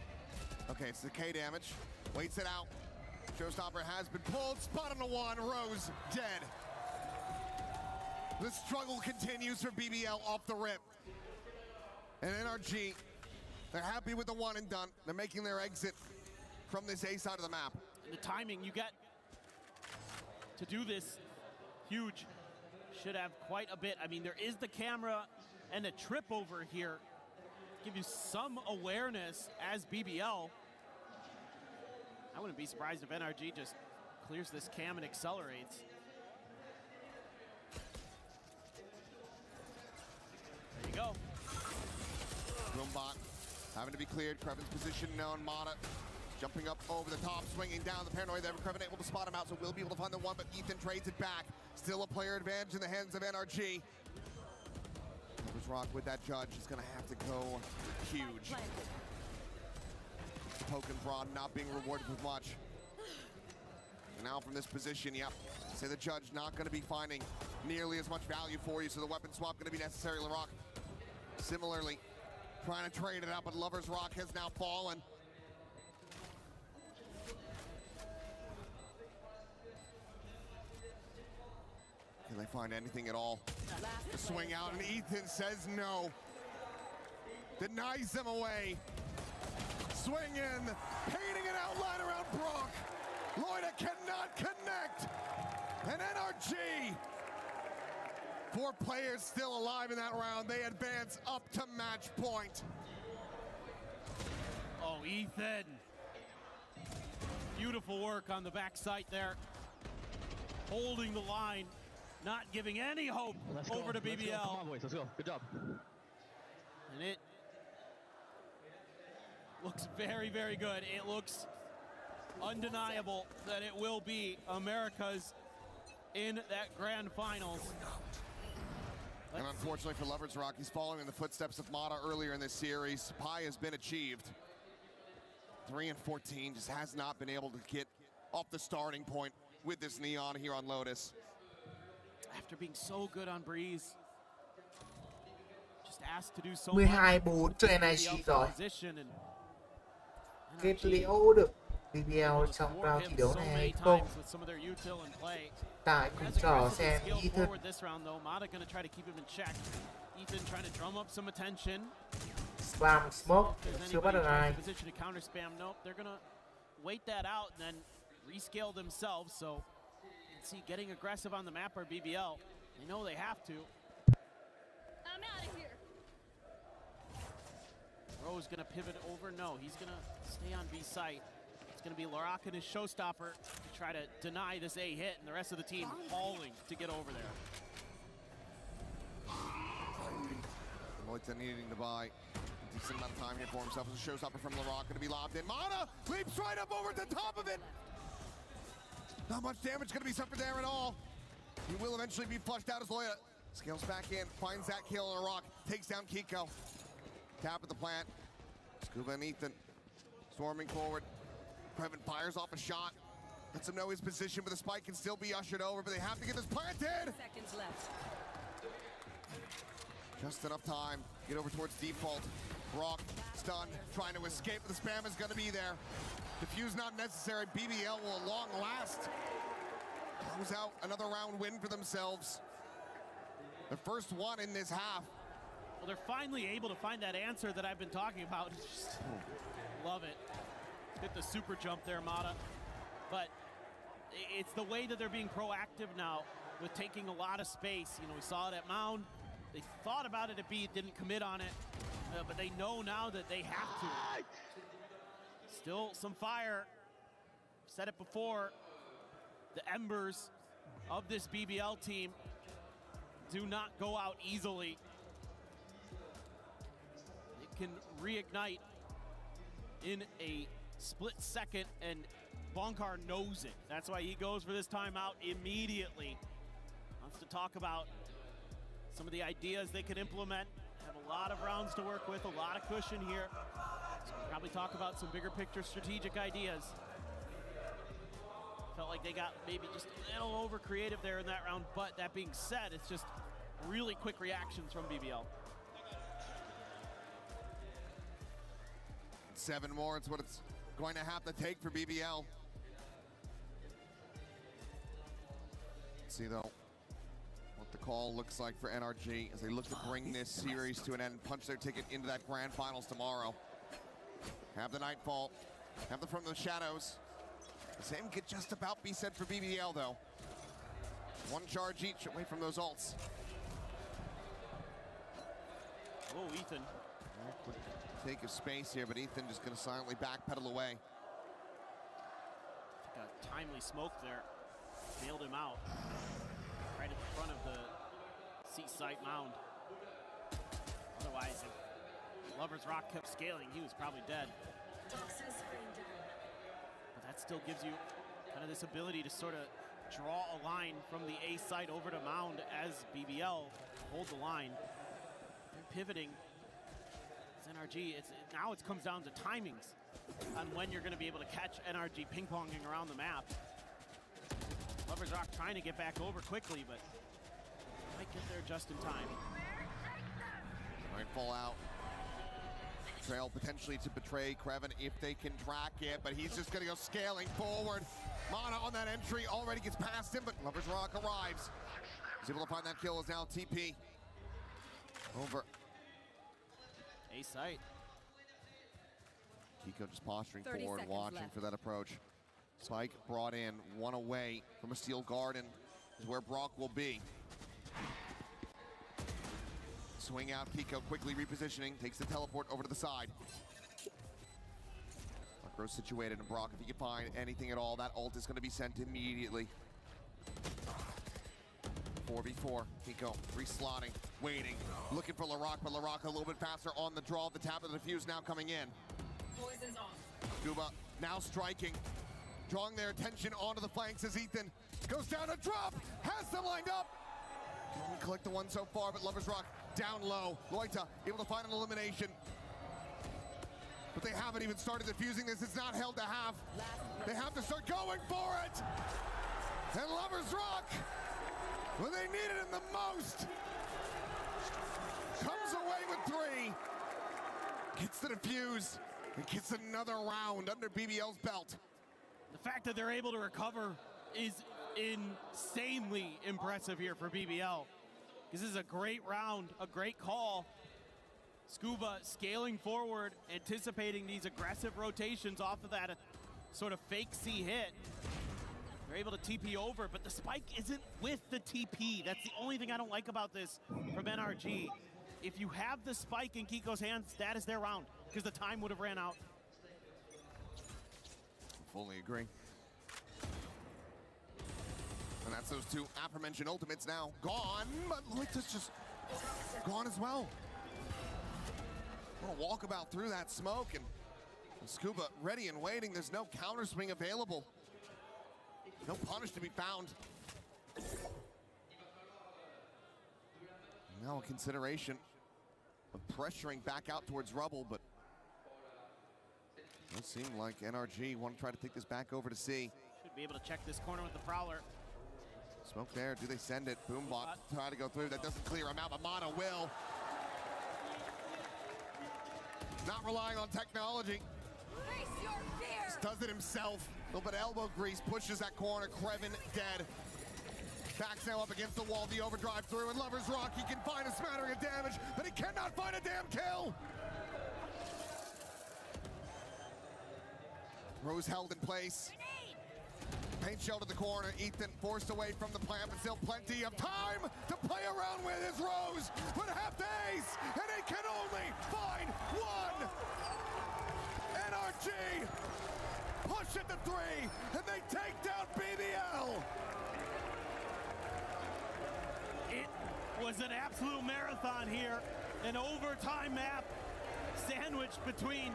Okay, it's the K damage. Waits it out. Showstopper has been pulled. Spot on the one. Rose dead. The struggle continues for BBL off the rip. And NRG, they're happy with the one and done. They're making their exit from this A side of the map. And the timing you get to do this, huge. Should have quite a bit. I mean, there is the camera and a trip over here. Give you some awareness as BBL. I wouldn't be surprised if NRG just clears this cam and accelerates. There you go. Roombot having to be cleared. Krevin's position known. Mata jumping up over the top, swinging down the paranoid there. Krevin able to spot him out, so we'll be able to find the one, but Ethan trades it back. Still a player advantage in the hands of NRG. Rock with that judge is going to have to go huge. Poke and prod not being rewarded with much. And now from this position, yep, say the judge not going to be finding nearly as much value for you, so the weapon swap going to be necessary. LaRock similarly trying to trade it up, but Lover's Rock has now fallen. Can they find anything at all? The swing out, and Ethan says no. Denies them away. Swing in, painting an outline around Brock. Loida cannot connect. And NRG, 4 players still alive in that round. They advance up to match point. Oh, Ethan. Beautiful work on the backside there. Holding the line. Not giving any hope over to BBL. Come on, boys, let's go. Good job. And it looks very good. It looks undeniable that it will be America's in that grand finals. And unfortunately for Lover's Rock, he's following in the footsteps of Mata earlier in this series. Pi has been achieved. 3-14 just has not been able to get off the starting point with this Neon here on Lotus. After being so good on Breeze, just asked to do so much. 12-4 cho NRG rồi. Kết liễu được BBL trong round thi đấu này hay không? Tại cùng chờ xem Ethan. Spam smoke, chưa bắt được ai. They're gonna wait that out and then rescale themselves, so see, getting aggressive on the map are BBL. They know they have to. I'm out of here. Rose gonna pivot over. No, he's gonna stay on B site. It's gonna be LaRock and his showstopper to try to deny this A hit, and the rest of the team hauling to get over there. Moita needing to buy a decent amount of time here for himself as a showstopper from LaRock. Gonna be lobbed in. Mata leaps right up over the top of it. Not much damage going to be suffered there at all. He will eventually be flushed out as Loya Scales back in, finds that kill on a rock, takes down Kiko. Tap at the plant. Scuba and Ethan storming forward. Previn fires off a shot. Lets him know his position, but the spike can still be ushered over, but they have to get this planted! Seconds left. Just enough time. Get over towards default. Brock, stunned, trying to escape, but the spam is gonna be there. Defuse not necessary. BBL will long last. Close out another round win for themselves. The first one in this half. Well, they're finally able to find that answer that I've been talking about. Just love it. Hit the super jump there, Mata. But it's the way that they're being proactive now with taking a lot of space. You know, we saw it at Mound. They thought about it at B, didn't commit on it. But they know now that they have to. Still some fire. Said it before. The embers of this BBL team do not go out easily. It can reignite in a split second, and Bonkar knows it. That's why he goes for this timeout immediately. Wants to talk about some of the ideas they could implement. Have a lot of rounds to work with, a lot of cushion here. So we'll probably talk about some bigger picture strategic ideas. Felt like they got maybe just a little over creative there in that round, but that being said, it's just really quick reactions from BBL. 7 more, it's what it's going to have to take for BBL. Let's see though what the call looks like for NRG as they look to bring this series to an end and punch their ticket into that grand finals tomorrow. Have the Nightfall, have them from the shadows. The same could just about be said for BBL though. 1 charge each away from those ults. Oh, Ethan. Quick take of space here, but Ethan just gonna silently backpedal away. Got a timely smoke there. Nailed him out. Right at the front of the seaside mound. Otherwise, if Lover's Rock kept scaling, he was probably dead. But that still gives you kind of this ability to sort of draw a line from the A site over to mound as BBL hold the line. They're pivoting. It's NRG. Now it comes down to timings on when you're going to be able to catch NRG ping-ponging around the map. Lover's Rock trying to get back over quickly, but might get there just in time. Nightfall out. Trail potentially to betray Krevin if they can track it, but he's just going to go scaling forward. Mana on that entry already gets past him, but Lover's Rock arrives. He's able to find that kill as now TP over A site. Kiko just posturing forward, watching for that approach. Spike brought in, 1 away from a steel garden is where Brock will be. Swing out, Kiko quickly repositioning, takes the teleport over to the side. Brock situated, and Brock, if he can find anything at all, that ult is going to be sent immediately. 4v4, Kiko re-slotting, waiting, looking for Larock, but Larock a little bit faster on the draw. The tap of the defuse now coming in. Poison's off. Scuba now striking, drawing their attention onto the flanks as Ethan goes down a drop, has them lined up. Can collect the one so far, but Lover's Rock down low. Loita able to find an elimination. But they haven't even started defusing this. It's not held to half. They have to start going for it. And Lover's Rock, when they need it in the most, comes away with 3. Gets the defuse and gets another round under BBL's belt. The fact that they're able to recover is insanely impressive here for BBL. This is a great round, a great call. Scuba scaling forward, anticipating these aggressive rotations off of that sort of fake C hit. They're able to TP over, but the spike isn't with the TP. That's the only thing I don't like about this from NRG. If you have the spike in Kiko's hands, that is their round, because the time would have ran out. Fully agree. And that's those 2 aforementioned ultimates now gone, but Loita's just gone as well. We'll walk about through that smoke, and Scuba ready and waiting. There's no counter swing available. No punish to be found. Now a consideration of pressuring back out towards Rubble, but it does seem like NRG want to try to take this back over to C. Should be able to check this corner with the Prowler. Smoke there, do they send it? Boombot try to go through, that doesn't clear him out, but Mana will. Not relying on technology. Face your fear! Just does it himself. A little bit of elbow grease, pushes that corner, Krevin dead. Backs now up against the wall, the overdrive through, and Lover's Rock, he can find a smattering of damage, but he cannot find a damn kill! Rose held in place. Paint shell to the corner, Ethan forced away from the plant, but still plenty of time to play around with his Rose, but half days, and he can only find one! NRG push at the 3, and they take down BBL! It was an absolute marathon here, an overtime map sandwiched between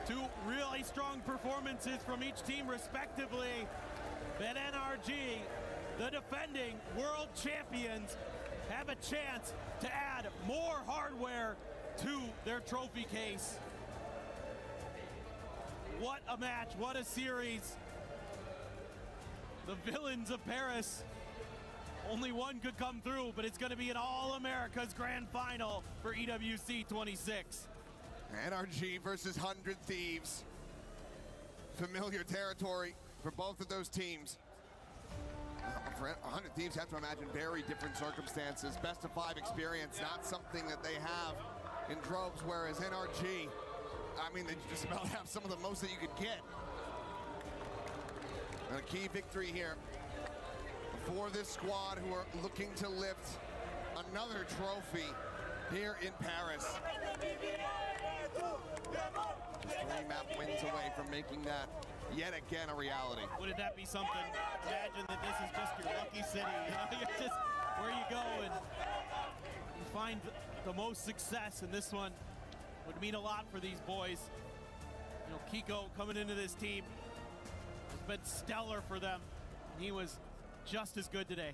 two really strong performances from each team respectively. That NRG, the defending world champions, have a chance to add more hardware to their trophy case. What a match, what a series. The villains of Paris, only one could come through, but it's going to be an All-America's Grand Final for EWC 26. NRG versus 100 Thieves. Familiar territory for both of those teams. For 100 Thieves, have to imagine very different circumstances. Best of 5 experience, not something that they have in droves, whereas NRG, I mean, they just about have some of the most that you could get. And a key victory here for this squad who are looking to lift another trophy here in Paris. 3 map wins away from making that yet again a reality. Wouldn't that be something? Imagine that this is just your lucky city. You know, you're just where you go and you find the most success, and this one would mean a lot for these boys. You know, Kiko coming into this team has been stellar for them. He was just as good today.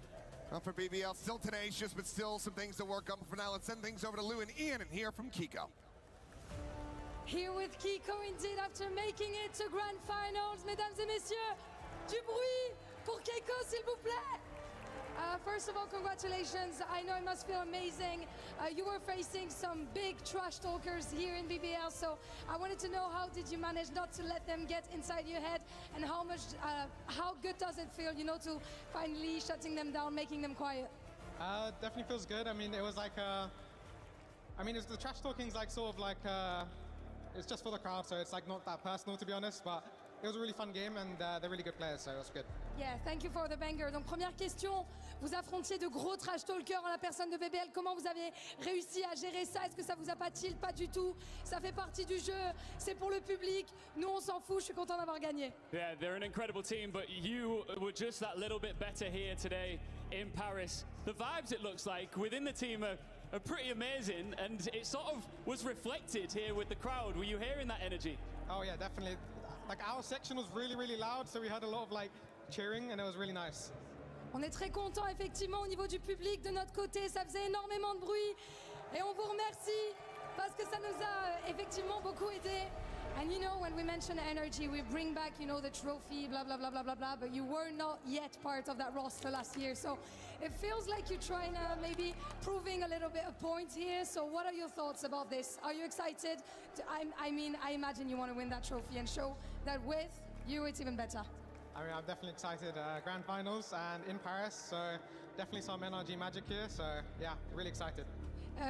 Well, for BBL, still tenacious, but still some things to work on. For now, let's send things over to Lou and Ian and hear from Kiko. Here with Kiko, indeed, after making it to Grand Finals. Mesdames et messieurs, du bruit pour Kiko, s'il vous plaît. First of all, congratulations. I know it must feel amazing. You were facing some big trash talkers here in BBL, so I wanted to know, how did you manage not to let them get inside your head, and how good does it feel, you know, to finally shutting them down, making them quiet? Definitely feels good. I mean, it was like, it's the trash talking's like sort of like, it's just for the crowd, so it's like not that personal, to be honest, but it was a really fun game, and they're really good players, so it was good. Yeah, thank you for the banger. Donc première question, vous affrontiez de gros trash talkers en la personne de BBL. Comment vous avez réussi à gérer ça? Est-ce que ça vous a pas tilt? Pas du tout. Ça fait partie du jeu. C'est pour le public. Nous, on s'en fout. Je suis content d'avoir gagné. Yeah, they're an incredible team, but you were just that little bit better here today in Paris. The vibes, it looks like, within the team are pretty amazing, and it sort of was reflected here with the crowd. Were you hearing that energy? Oh yeah, definitely. Like our section was really, really loud, so we had a lot of like cheering, and it was really nice. On est très content effectivement au niveau du public de notre côté, ça faisait énormément de bruit et on vous remercie parce que ça nous a effectivement beaucoup aidé. And you know, when we mention NRG, we bring back, you know, the trophy, blah, blah, blah, blah, blah, blah, but you were not yet part of that roster last year. So it feels like you're trying to maybe proving a little bit of points here. So what are your thoughts about this? Are you excited? I imagine you want to win that trophy and show that with you it's even better. I mean, I'm definitely excited. Grand Finals and in Paris, so definitely some NRG magic here. So yeah, really excited.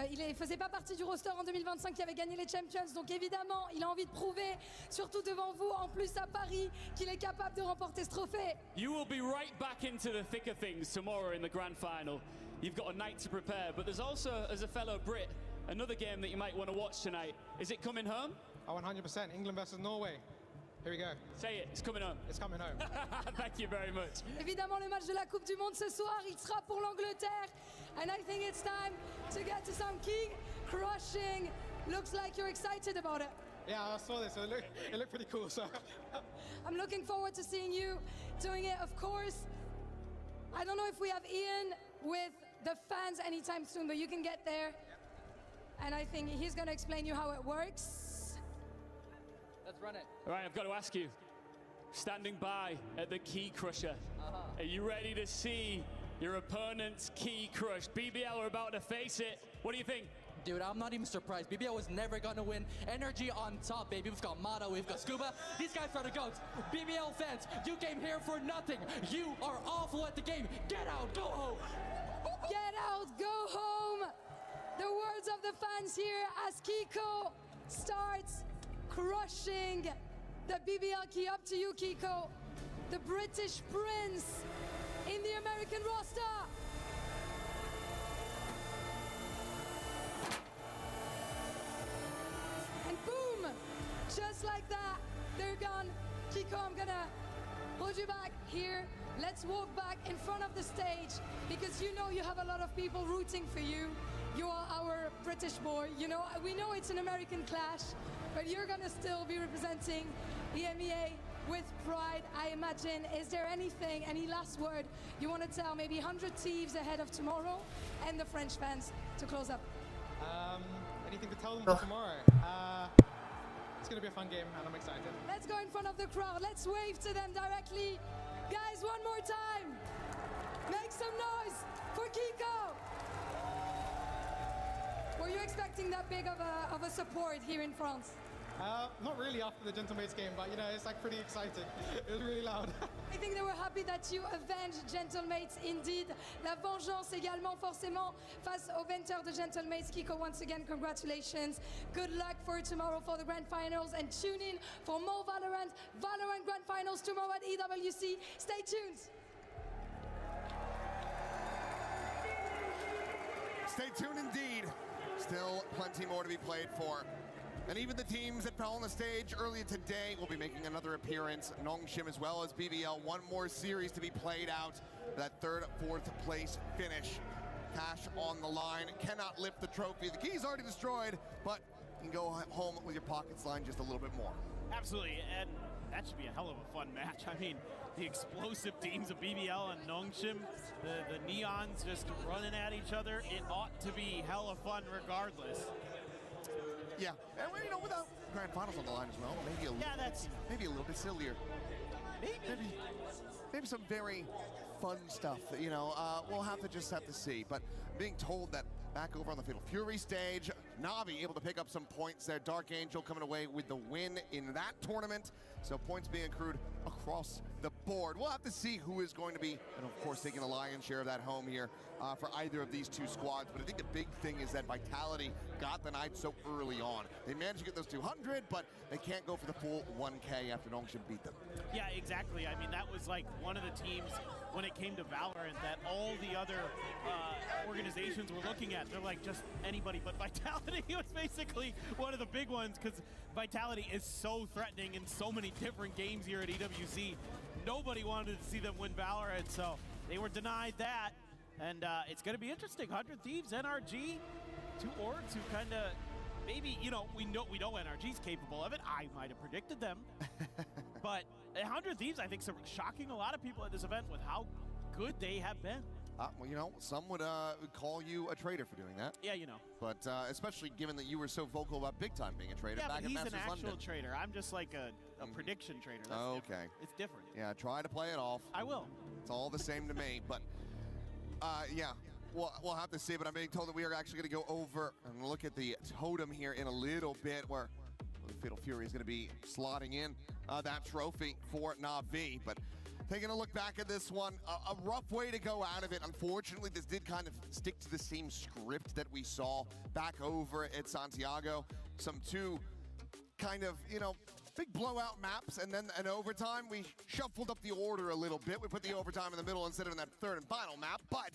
Il ne faisait pas partie du roster en 2025 qui avait gagné les Champions, donc évidemment, il a envie de prouver, surtout devant vous, en plus à Paris, qu'il est capable de remporter ce trophée. You will be right back into the thick of things tomorrow in the grand final. You've got a night to prepare, but there's also, as a fellow Brit, another game that you might want to watch tonight. Is it coming home? Oh, 100%. England versus Norway. Here we go. Say it, it's coming home. It's coming home. Thank you very much. Évidemment, le match de la Coupe du Monde ce soir, il sera pour l'Angleterre. And I think it's time to get to some key crushing. Looks like you're excited about it. Yeah, I saw this. It looked pretty cool. So I'm looking forward to seeing you doing it, of course. I don't know if we have Ian with the fans anytime soon, but you can get there. And I think he's going to explain you how it works. Let's run it. All right, I've got to ask you, standing by at the key crusher, are you ready to see your opponent's key crushed? BBL are about to face it. What do you think? Dude, I'm not even surprised. BBL was never gonna win. NRG on top, baby. We've got Mata, we've got Scuba. These guys are the GOATs. BBL fans, you came here for nothing. You are awful at the game. Get out, go home. Get out, go home. The words of the fans here as Kiko starts crushing the BBL key. Up to you, Kiko. The British Prince in the American roster. And boom, just like that, they're gone. Kiko, I'm gonna hold you back here. Let's walk back in front of the stage because you know you have a lot of people rooting for you. You are our British boy. You know, we know it's an American clash, but you're gonna still be representing EMEA with pride, I imagine. Is there anything, any last word you want to tell maybe 100 Thieves ahead of tomorrow and the French fans to close up? Anything to tell them for tomorrow? It's going to be a fun game, and I'm excited. Let's go in front of the crowd. Let's wave to them directly. Guys, one more time. Make some noise for Kiko. Were you expecting that big of a support here in France? Not really after the Gentlemates game, but you know, it's like pretty exciting. It was really loud. I think they were happy that you avenged Gentlemates indeed. La vengeance également forcément face au vainqueur de Gentlemates. Kiko, once again, congratulations. Good luck for tomorrow for the Grand Finals and tune in for more Valorant Grand Finals tomorrow at EWC. Stay tuned. Stay tuned indeed. Still plenty more to be played for. And even the teams that fell on the stage earlier today will be making another appearance. Nongshim as well as BBL. One more series to be played out. That third, fourth place finish. Cash on the line. Cannot lift the trophy. The key's already destroyed, but you can go home with your pockets lined just a little bit more. Absolutely, and that should be a hell of a fun match. I mean, the explosive teams of BBL and Nongshim, the Neons just running at each other. It ought to be hella fun regardless. Yeah, and you know, without Grand Finals on the line as well, maybe a little bit sillier. Maybe some very fun stuff that, you know, we'll have to see. But being told that back over on the Fatal Fury stage, Na'Vi able to pick up some points there. Dark Angel coming away with the win in that tournament. So points being accrued across the board. We'll have to see who is going to be, and of course, taking a lion's share of that home here for either of these two squads. But I think the big thing is that Vitality got the night so early on. They managed to get those 200, but they can't go for the full 1K after Nongshim beat them. Yeah, exactly. I mean, that was like one of the teams when it came to Valorant that all the other organizations were looking at. They're like, just anybody but Vitality. It was basically one of the big ones because Vitality is so threatening in so many different games here at EWC. Nobody wanted to see them win Valorant, so they were denied that. And it's going to be interesting. 100 Thieves, NRG, two orgs who kind of maybe, you know, we know NRG's capable of it. I might have predicted them. But 100 Thieves, I think, is shocking a lot of people at this event with how good they have been. Well, you know, some would call you a traitor for doing that. Yeah, you know. But especially given that you were so vocal about Big Time being a traitor back at Masters London. Yeah, but he's an actual traitor. I'm just like a prediction traitor. That's okay. Different. It's different. Yeah, try to play it off. I will. It's all the same to me. But, yeah, we'll have to see. But I'm being told that we are actually going to go over and look at the totem here in a little bit where the Fatal Fury is going to be slotting in that trophy for Na'Vi. But taking a look back at this one, a rough way to go out of it. Unfortunately, this did kind of stick to the same script that we saw back over at Santiago. Some two kind of, you know, big blowout maps, and then in overtime, we shuffled up the order a little bit. We put the overtime in the middle instead of in that third and final map, but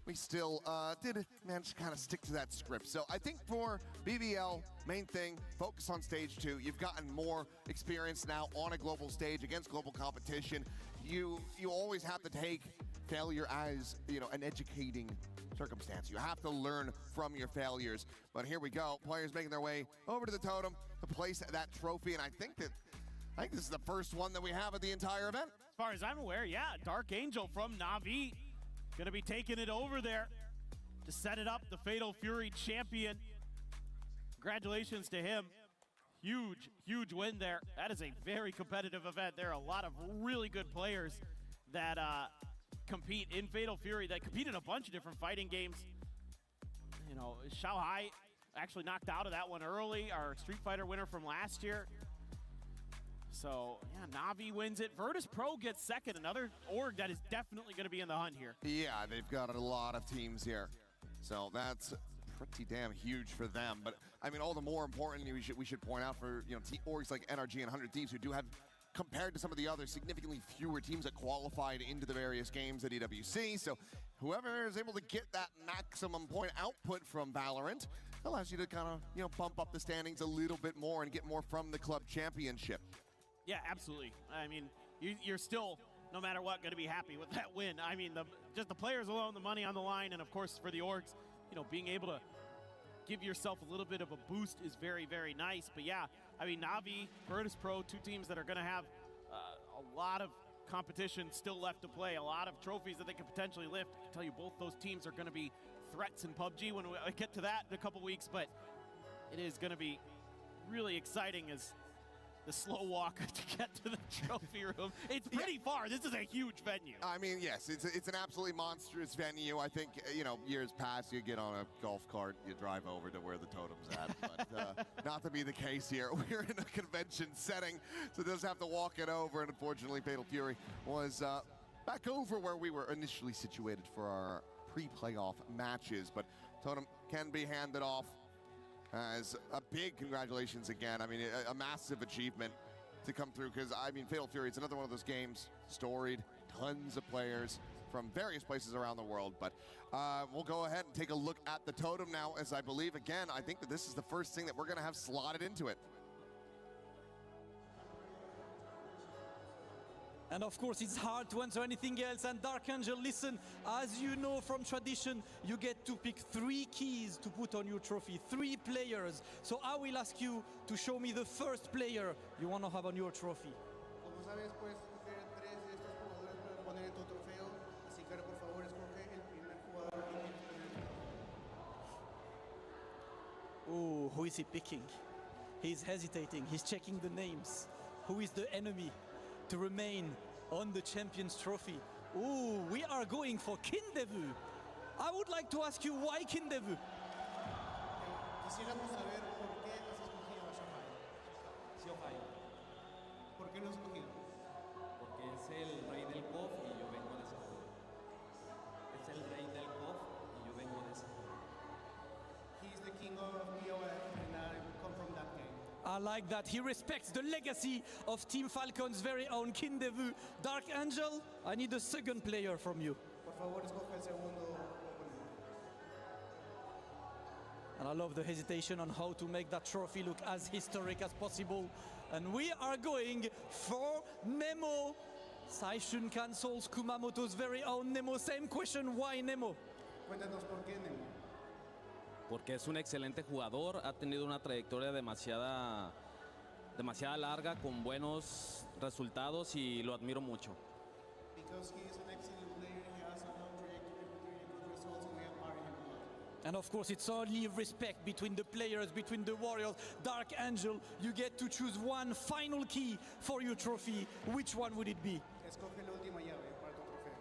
we still did manage to kind of stick to that script. So I think for BBL, main thing, focus on stage 2. You've gotten more experience now on a global stage against global competition. You always have to take failure as, you know, an educating circumstance. You have to learn from your failures. But here we go. Players making their way over to the totem to place that trophy. And I think this is the first one that we have at the entire event. As far as I'm aware, yeah. Dark Angel from Na'Vi gonna be taking it over there. to set it up. The Fatal Fury champion. Congratulations to him. Huge, huge win there. That is a very competitive event. There are a lot of really good players that compete in Fatal Fury, that compete in a bunch of different fighting games. You know, Xiaohai actually knocked out of that one early, our Street Fighter winner from last year. So, yeah, Na'Vi wins it. Virtus Pro gets second, another org that is definitely going to be in the hunt here. Yeah, they've got a lot of teams here. So that's pretty damn huge for them. But, I mean, all the more important, we should point out for, you know, orgs like NRG and 100 Thieves who do have, compared to some of the other significantly fewer teams that qualified into the various games at EWC. So whoever is able to get that maximum point output from VALORANT allows you to kind of, you know, bump up the standings a little bit more and get more from the club championship. Yeah, absolutely. I mean, you're still, no matter what, going to be happy with that win. I mean, just the players alone, the money on the line, and of course for the orgs, you know, being able to give yourself a little bit of a boost is very, very nice. But yeah, I mean, Na'Vi, Virtus Pro, two teams that are going to have a lot of competition still left to play, a lot of trophies that they could potentially lift. I can tell you both those teams are going to be threats in PUBG when we get to that in a couple weeks, but it is going to be really exciting as the slow walk to get to the trophy room. It's pretty far. This is a huge venue. I mean, yes, it's an absolutely monstrous venue. I think, you know, years past, you get on a golf cart, you drive over to where the totem's at. But not to be the case here. We're in a convention setting, so it does have to walk it over. And unfortunately, Fatal Fury was back over where we were initially situated for our pre-playoff matches. But totem can be handed off. As a big congratulations again. I mean, a massive achievement to come through, because, I mean, Fatal Fury, it's another one of those games, storied, tons of players from various places around the world. But we'll go ahead and take a look at the totem now, as I believe, again, I think that this is the first thing that we're going to have slotted into it. And of course, it's hard to answer anything else. And Dark Angel, listen, as you know from tradition, you get to pick 3 keys to put on your trophy, 3 players. So I will ask you to show me the first player you want to have on your trophy. Como sabes, puedes escoger 3 de estos jugadores para poner en tu trofeo. Así que por favor, escoge el primer jugador que quieres poner. Oh, who is he picking? He's hesitating, he's checking the names. Who is the enemy to remain on the Champions Trophy? Oh, we are going for Kindevu. I would like to ask you, why Kindevu? Quisiéramos saber por qué has escogido a Xiaohai. ¿Por qué lo has escogido? Porque es el rey del KOF y yo vengo de ese juego. Es el rey del KOF y yo vengo de ese juego. He's the king of BBL and I come from that game. I like that. He respects the legacy of Team Falcon's very own Kindevu. Dark Angel, I need a second player from you. Por favor, escoge el segundo oponente. And I love the hesitation on how to make that trophy look as historic as possible. And we are going for Nemo. Saishun cancels Kumamoto's very own Nemo. Same question, why Nemo? Cuéntanos por qué Nemo. Porque es un excelente jugador, ha tenido una trayectoria demasiada larga, con buenos resultados y lo admiro mucho. Because he is an excellent player, he has a long trajectory with really good results, and we admire him a lot. And of course, it's only respect between the players, between the warriors. Dark Angel, you get to choose one final key for your trophy. Which one would it be? Escoge la última llave para tu trofeo.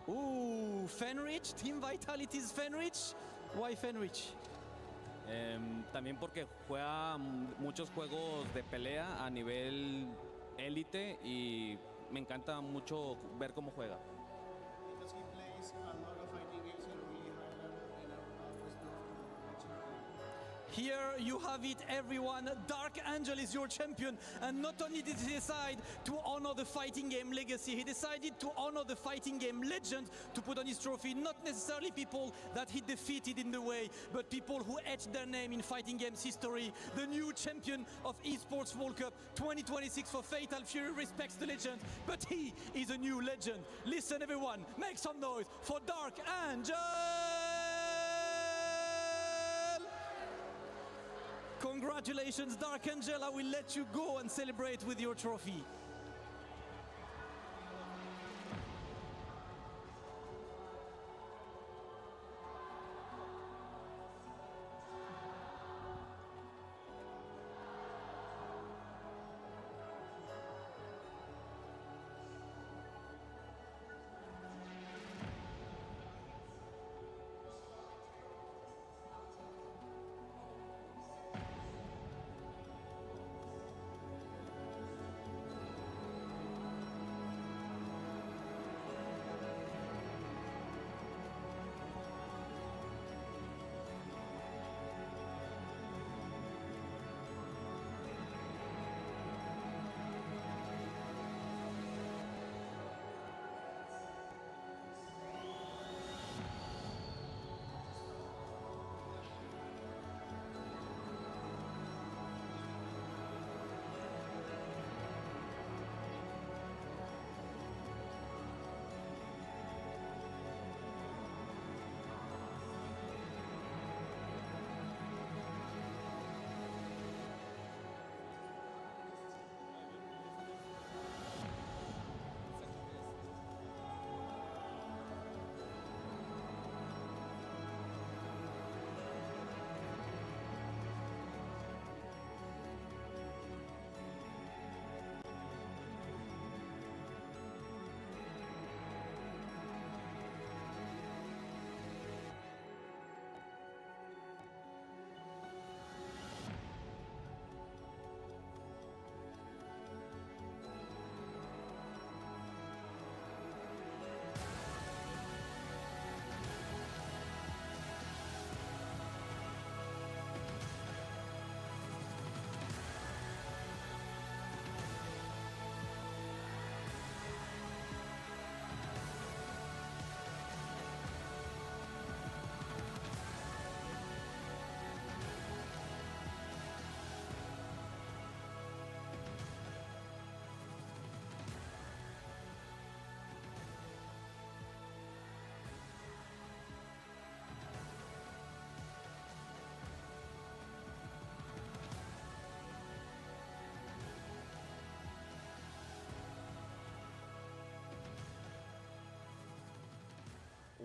Ooh, Fenrich, Team Vitality's Fenrich. Why Fenrich? También porque juega muchos juegos de pelea a nivel élite y me encanta mucho ver cómo juega. Because he plays a lot of fighting games at a really high level, and I'm always watching him. Here you have it, everyone. Dark Angel is your champion. And not only did he decide to honor the fighting game legacy, he decided to honor the fighting game legend to put on his trophy. Not necessarily people that he defeated in the way, but people who etched their name in fighting games history. The new champion of Esports World Cup 2026 for Fatal Fury respects the legend, but he is a new legend. Listen, everyone, make some noise for Dark Angel! Congratulations, Dark Angel. I will let you go and celebrate with your trophy.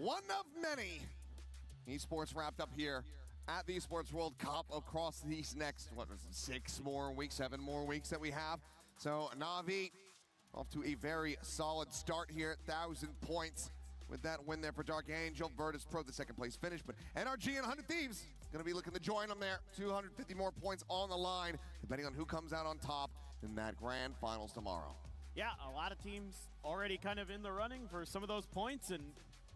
one of many esports wrapped up here at the Esports World Cup across these next, 7 more weeks that we have. So Na'Vi off to a very solid start here, 1,000 points with that win there for Dark Angel. Virtus Pro, the second place finish, but NRG and 100 Thieves gonna be looking to join them there. 250 more points on the line, depending on who comes out on top in that grand finals tomorrow. Yeah, a lot of teams already kind of in the running for some of those points, and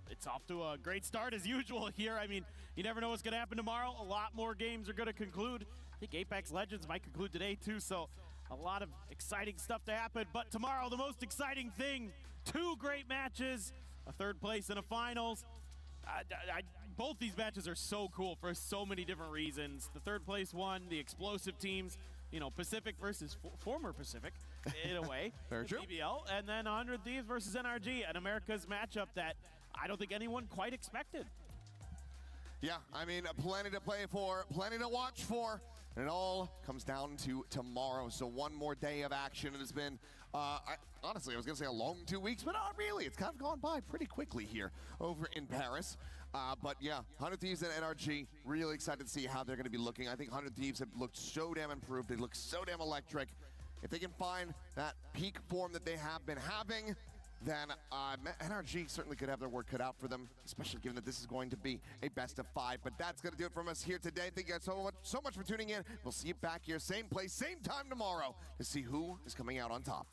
it's off to a great start as usual here. I mean, you never know what's going to happen tomorrow. A lot more games are going to conclude. I think Apex Legends might conclude today too, so a lot of exciting stuff to happen. But tomorrow, the most exciting thing, 2 great matches, a 3rd place and a finals. Both these matches are so cool for so many different reasons. The 3rd place one, the explosive teams, you know, Pacific versus former Pacific, in a way. Very true. BBL, and then 100 Thieves versus NRG, and America's matchup that I don't think anyone quite expected. Yeah, I mean, plenty to play for, plenty to watch for, and it all comes down to tomorrow. So one more day of action. It has been, honestly, I was going to say a long 2 weeks, but not really. It's kind of gone by pretty quickly here over in Paris. But yeah, 100 Thieves and NRG, really excited to see how they're going to be looking. I think 100 Thieves have looked so damn improved. They look so damn electric. If they can find that peak form that they have been having, then NRG certainly could have their work cut out for them, especially given that this is going to be a best of 5. But that's going to do it from us here today. Thank you guys so much for tuning in. We'll see you back here, same place, same time tomorrow to see who is coming out on top.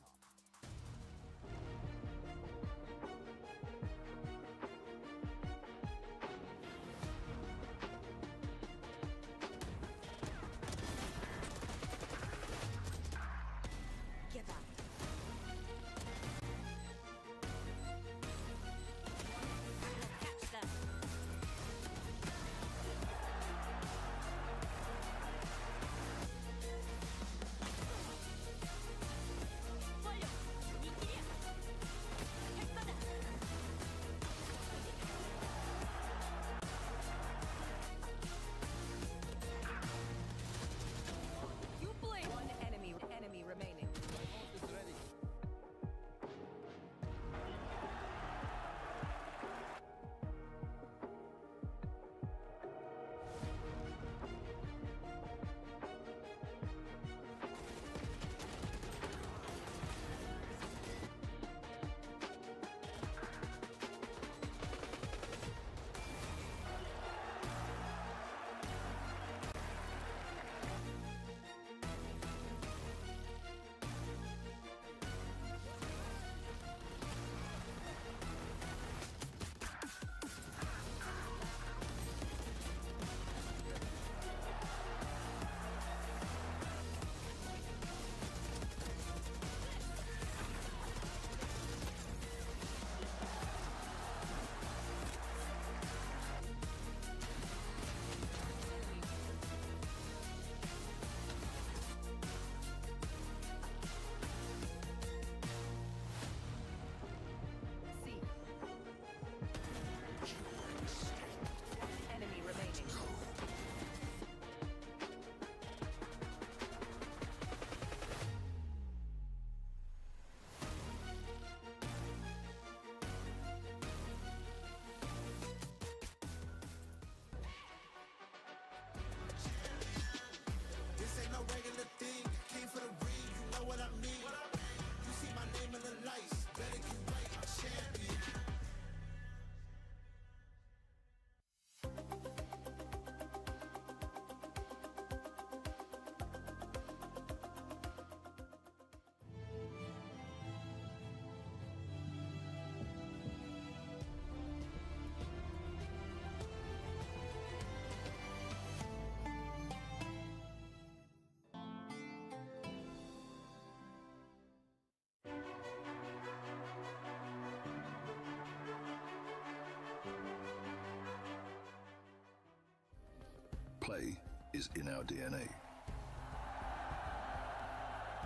Play is in our DNA.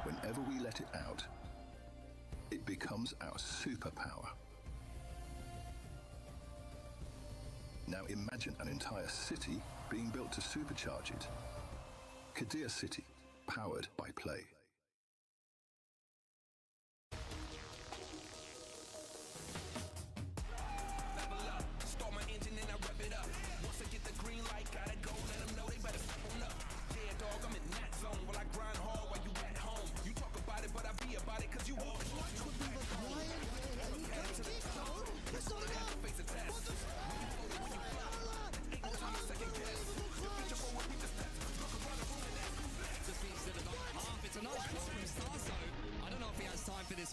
Whenever we let it out, it becomes our superpower. Now imagine an entire city being built to supercharge it. Kadir City, powered by Play. Level up,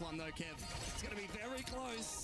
one though, Kev. It's going to be very close.